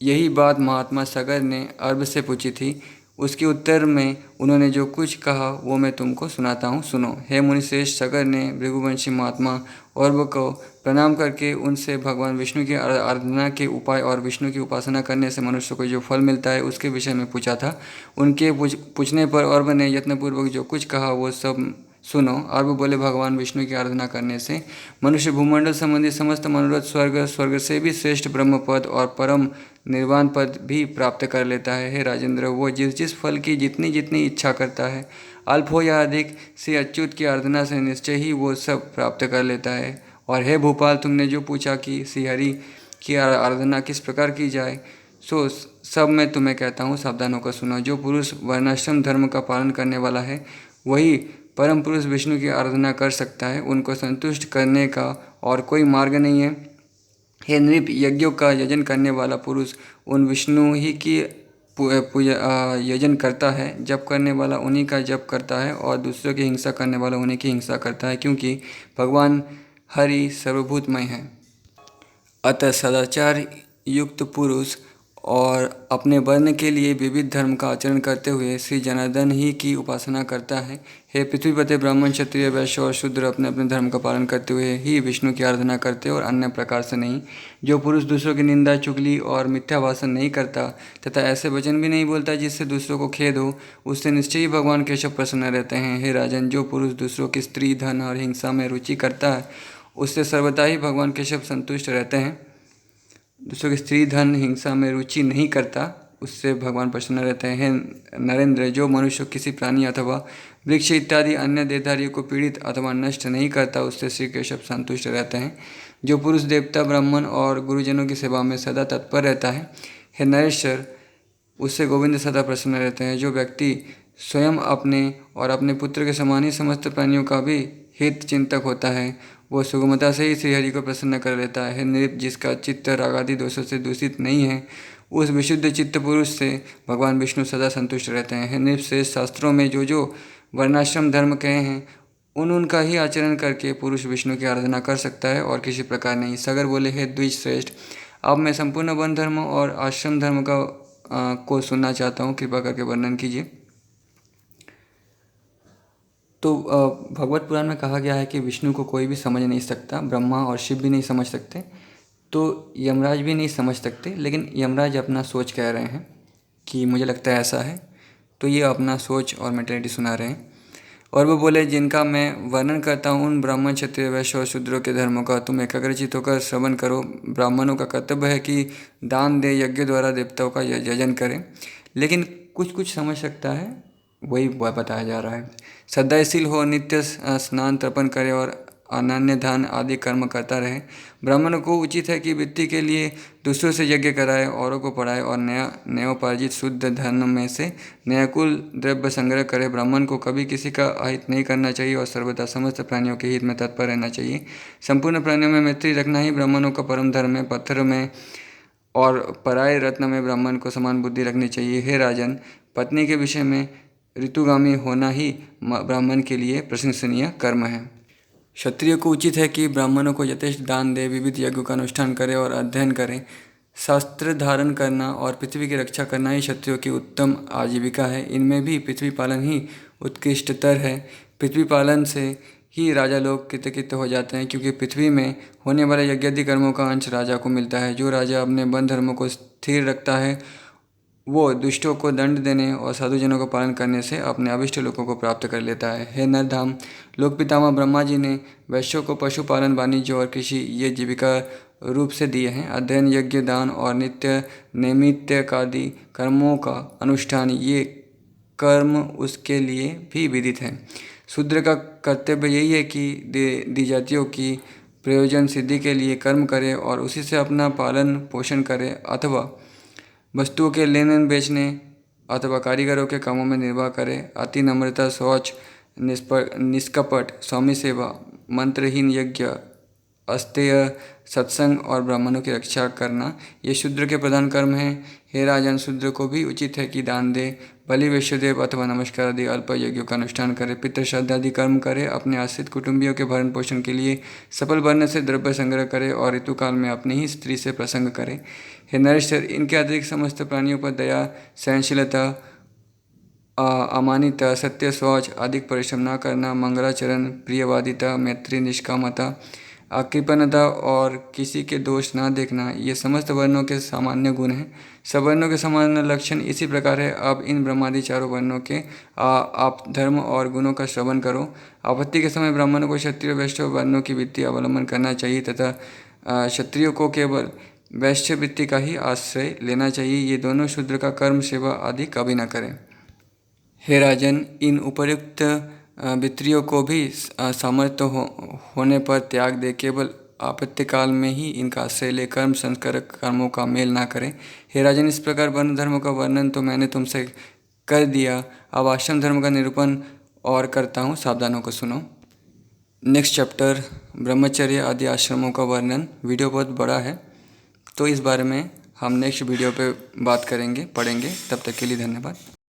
यही बात महात्मा सगर ने अर्भ से पूछी थी। उसके उत्तर में उन्होंने जो कुछ कहा वो मैं तुमको सुनाता हूँ, सुनो। हे मुनिश्रेष्ठ, सगर ने भृगुवंशी महात्मा अर्भ को प्रणाम करके उनसे भगवान विष्णु की आराधना के उपाय और विष्णु की उपासना करने से मनुष्य को जो फल मिलता है उसके विषय में पूछा था। उनके पूछने पर अर्भ ने यत्नपूर्वक जो कुछ कहा वो सब सुनो। अर्भ बोले, भगवान विष्णु की आराधना करने से मनुष्य भूमंडल संबंधी समस्त मनोरथ, स्वर्ग से भी श्रेष्ठ ब्रह्म पद और परम निर्वाण पद भी प्राप्त कर लेता है। हे राजेंद्र, वो जिस फल की जितनी जितनी इच्छा करता है, अल्प हो या अधिक, श्री अच्युत की आराधना से निश्चय ही वो सब प्राप्त कर लेता है। और हे भोपाल, तुमने जो पूछा कि श्री हरि की आराधना किस प्रकार की जाए, सो सब मैं तुम्हें कहता हूँ, सावधान होकर सुनो। जो पुरुष वर्णाश्रम धर्म का पालन करने वाला है वही परम पुरुष विष्णु की आराधना कर सकता है। उनको संतुष्ट करने का और कोई मार्ग नहीं है। हे नृप, यज्ञों का यजन करने वाला पुरुष उन विष्णु ही की यजन करता है, जप करने वाला उन्हीं का जप करता है और दूसरों की हिंसा करने वाला उन्हीं की हिंसा करता है, क्योंकि भगवान हरि सर्वभूतमय है। अतः सदाचार युक्त पुरुष और अपने वर्ण के लिए विविध धर्म का आचरण करते हुए श्री जनार्दन ही की उपासना करता है। हे पृथ्वीपते, ब्राह्मण, क्षत्रिय, वैश्य और शूद्र अपने अपने धर्म का पालन करते हुए ही विष्णु की आराधना करते और अन्य प्रकार से नहीं। जो पुरुष दूसरों की निंदा, चुगली और मिथ्या भाषण नहीं करता तथा ऐसे वचन भी नहीं बोलता जिससे दूसरों को खेद हो, उससे निश्चय ही भगवान केशव प्रसन्न रहते हैं। हे राजन, जो पुरुष दूसरों की स्त्री, धन और हिंसा में रुचि करता है उससे सर्वदा ही भगवान केशव संतुष्ट रहते हैं। दूसरों की स्त्री, धन, हिंसा में रुचि नहीं करता उससे भगवान प्रसन्न रहते हैं। नरेंद्र, जो मनुष्य किसी प्राणी अथवा वृक्ष इत्यादि अन्य देहधारियों को पीड़ित अथवा नष्ट नहीं करता उससे श्री केशव संतुष्ट रहते हैं। जो पुरुष देवता, ब्राह्मण और गुरुजनों की सेवा में सदा तत्पर रहता है, हे नरेश्वर, उससे गोविंद सदा प्रसन्न रहते हैं। जो व्यक्ति स्वयं अपने और अपने पुत्र के समान ही समस्त प्राणियों का भी हित चिंतक होता है वो सुगमता से ही श्रीहरि को प्रसन्न कर लेता है। नृप, जिसका चित्त रागादि दोषों से दूषित नहीं है उस विशुद्ध चित्त पुरुष से भगवान विष्णु सदा संतुष्ट रहते हैं। नृप, श्रेष्ठ शास्त्रों में जो जो वर्णाश्रम धर्म कहे हैं उनका ही आचरण करके पुरुष विष्णु की आराधना कर सकता है और किसी प्रकार नहीं। सगर बोले, हे द्विज श्रेष्ठ, अब मैं संपूर्ण वन धर्म और आश्रम धर्म को सुनना चाहता हूँ, कृपा करके वर्णन कीजिए। तो भगवत पुराण में कहा गया है कि विष्णु को कोई भी समझ नहीं सकता, ब्रह्मा और शिव भी नहीं समझ सकते, तो यमराज भी नहीं समझ सकते, लेकिन यमराज अपना सोच कह रहे हैं कि मुझे लगता है ऐसा है, तो ये अपना सोच और मेंटेलिटी सुना रहे हैं। और वो बोले, जिनका मैं वर्णन करता हूँ उन ब्राह्मण, क्षत्रिय, वैश्य और शूद्रों के धर्मों का तुम एकाग्रचित होकर श्रवण करो। ब्राह्मणों का कर्तव्य है कि दान दे, यज्ञ द्वारा देवताओं का यजन करें, लेकिन कुछ कुछ समझ सकता है वही बताया जा रहा है। श्रद्धाशील हो, नित्य स्नान तर्पण करे और अनन्य दान आदि कर्म करता रहे। ब्राह्मणों को उचित है कि वृत्ति के लिए दूसरों से यज्ञ कराए, औरों को पढ़ाए और नयोपार्जित शुद्ध धन में से नयाकुल द्रव्य संग्रह करे। ब्राह्मण को कभी किसी का अहित नहीं करना चाहिए और सर्वदा समस्त प्राणियों के हित में तत्पर रहना चाहिए। संपूर्ण प्राणियों में मैत्री रखना ही ब्राह्मणों का परम धर्म है। पत्थर में और पराये रत्न में ब्राह्मण को समान बुद्धि रखनी चाहिए। हे राजन, पत्नी के विषय में ऋतुगामी होना ही ब्राह्मण के लिए प्रशंसनीय कर्म है। क्षत्रिय को उचित है कि ब्राह्मणों को यथेष्ट दान दे, विविध यज्ञों का अनुष्ठान करे और अध्ययन करे। शास्त्र धारण करना और पृथ्वी की रक्षा करना ही क्षत्रियों की उत्तम आजीविका है। इनमें भी पृथ्वी पालन ही उत्कृष्टतर है। पृथ्वी पालन से ही राजा लोग कृतकृत्य हो जाते हैं, क्योंकि पृथ्वी में होने वाले यज्ञादि कर्मों का अंश राजा को मिलता है। जो राजा अपने वन धर्मों को स्थिर रखता है वो दुष्टों को दंड देने और साधुजनों का पालन करने से अपने अभिष्ट लोगों को प्राप्त कर लेता है। हे नरधाम, लोक पितामह ब्रह्मा जी ने वैश्यों को पशुपालन, वाणिज्य और कृषि ये जीविका रूप से दिए हैं। अध्ययन, यज्ञ, दान और नित्य नैमित्तिकादि कर्मों का अनुष्ठान ये कर्म उसके लिए भी विदित हैं। शूद्र का कर्तव्य यही है कि द्विजातियों की प्रयोजन सिद्धि के लिए कर्म करे और उसी से अपना पालन पोषण करे, अथवा वस्तुओं के लेन देन बेचने अथवा कारीगरों के कामों में निर्वाह करे। अति नम्रता, शौच, निष्कपट, स्वामी सेवा, मंत्रहीन यज्ञ, अस्तेय, सत्संग और ब्राह्मणों की रक्षा करना ये शूद्र के प्रधान कर्म हैं। हे राजन, शूद्र को भी उचित है कि दान दे, बलि, वैश्यदेव अथवा नमस्कार आदि अल्प यज्ञों का अनुष्ठान करे, पितृ श्राद्ध आदि कर्म करे, अपने आश्रित कुटुंबियों के भरण पोषण के लिए सफल बनने से द्रव्य संग्रह करे और ऋतुकाल में अपनी ही स्त्री से प्रसंग करे। हे नरेश्वर, इनके अतिरिक्त समस्त प्राणियों पर दया, सहनशीलता, अमानिता, सत्य, शौच, अधिक परिश्रम न करना, मंगलाचरण, प्रियवादिता, मैत्री, निष्कामता, कृपणता और किसी के दोष ना देखना ये समस्त वर्णों के सामान्य गुण हैं। सब वर्णों के सामान्य लक्षण इसी प्रकार है। अब इन ब्रह्मादि चारों वर्णों के आप धर्म और गुणों का श्रवण करो। आपत्ति के समय ब्राह्मणों को क्षत्रिय वैश्य वर्णों की वृत्ति अवलंबन करना चाहिए तथा क्षत्रियों को केवल वैश्य वृत्ति का ही आश्रय लेना चाहिए। ये दोनों शूद्र का कर्म, सेवा आदि कभी न करें। हे राजन, इन उपर्युक्त वित्रियों को भी सामर्थ्य होने पर त्याग दे, केवल आपत्तिकाल में ही इनका आश्रय ले, कर्म संस्कारक कर्मों का मेल ना करें। हे राजन, इस प्रकार वर्ण धर्म का वर्णन तो मैंने तुमसे कर दिया, अब आश्रम धर्म का निरूपण और करता हूँ, सावधान होकर सुनो। नेक्स्ट चैप्टर ब्रह्मचर्य आदि आश्रमों का वर्णन। वीडियो बहुत बड़ा है तो इस बारे में हम नेक्स्ट वीडियो पे बात करेंगे, पढ़ेंगे। तब तक के लिए धन्यवाद।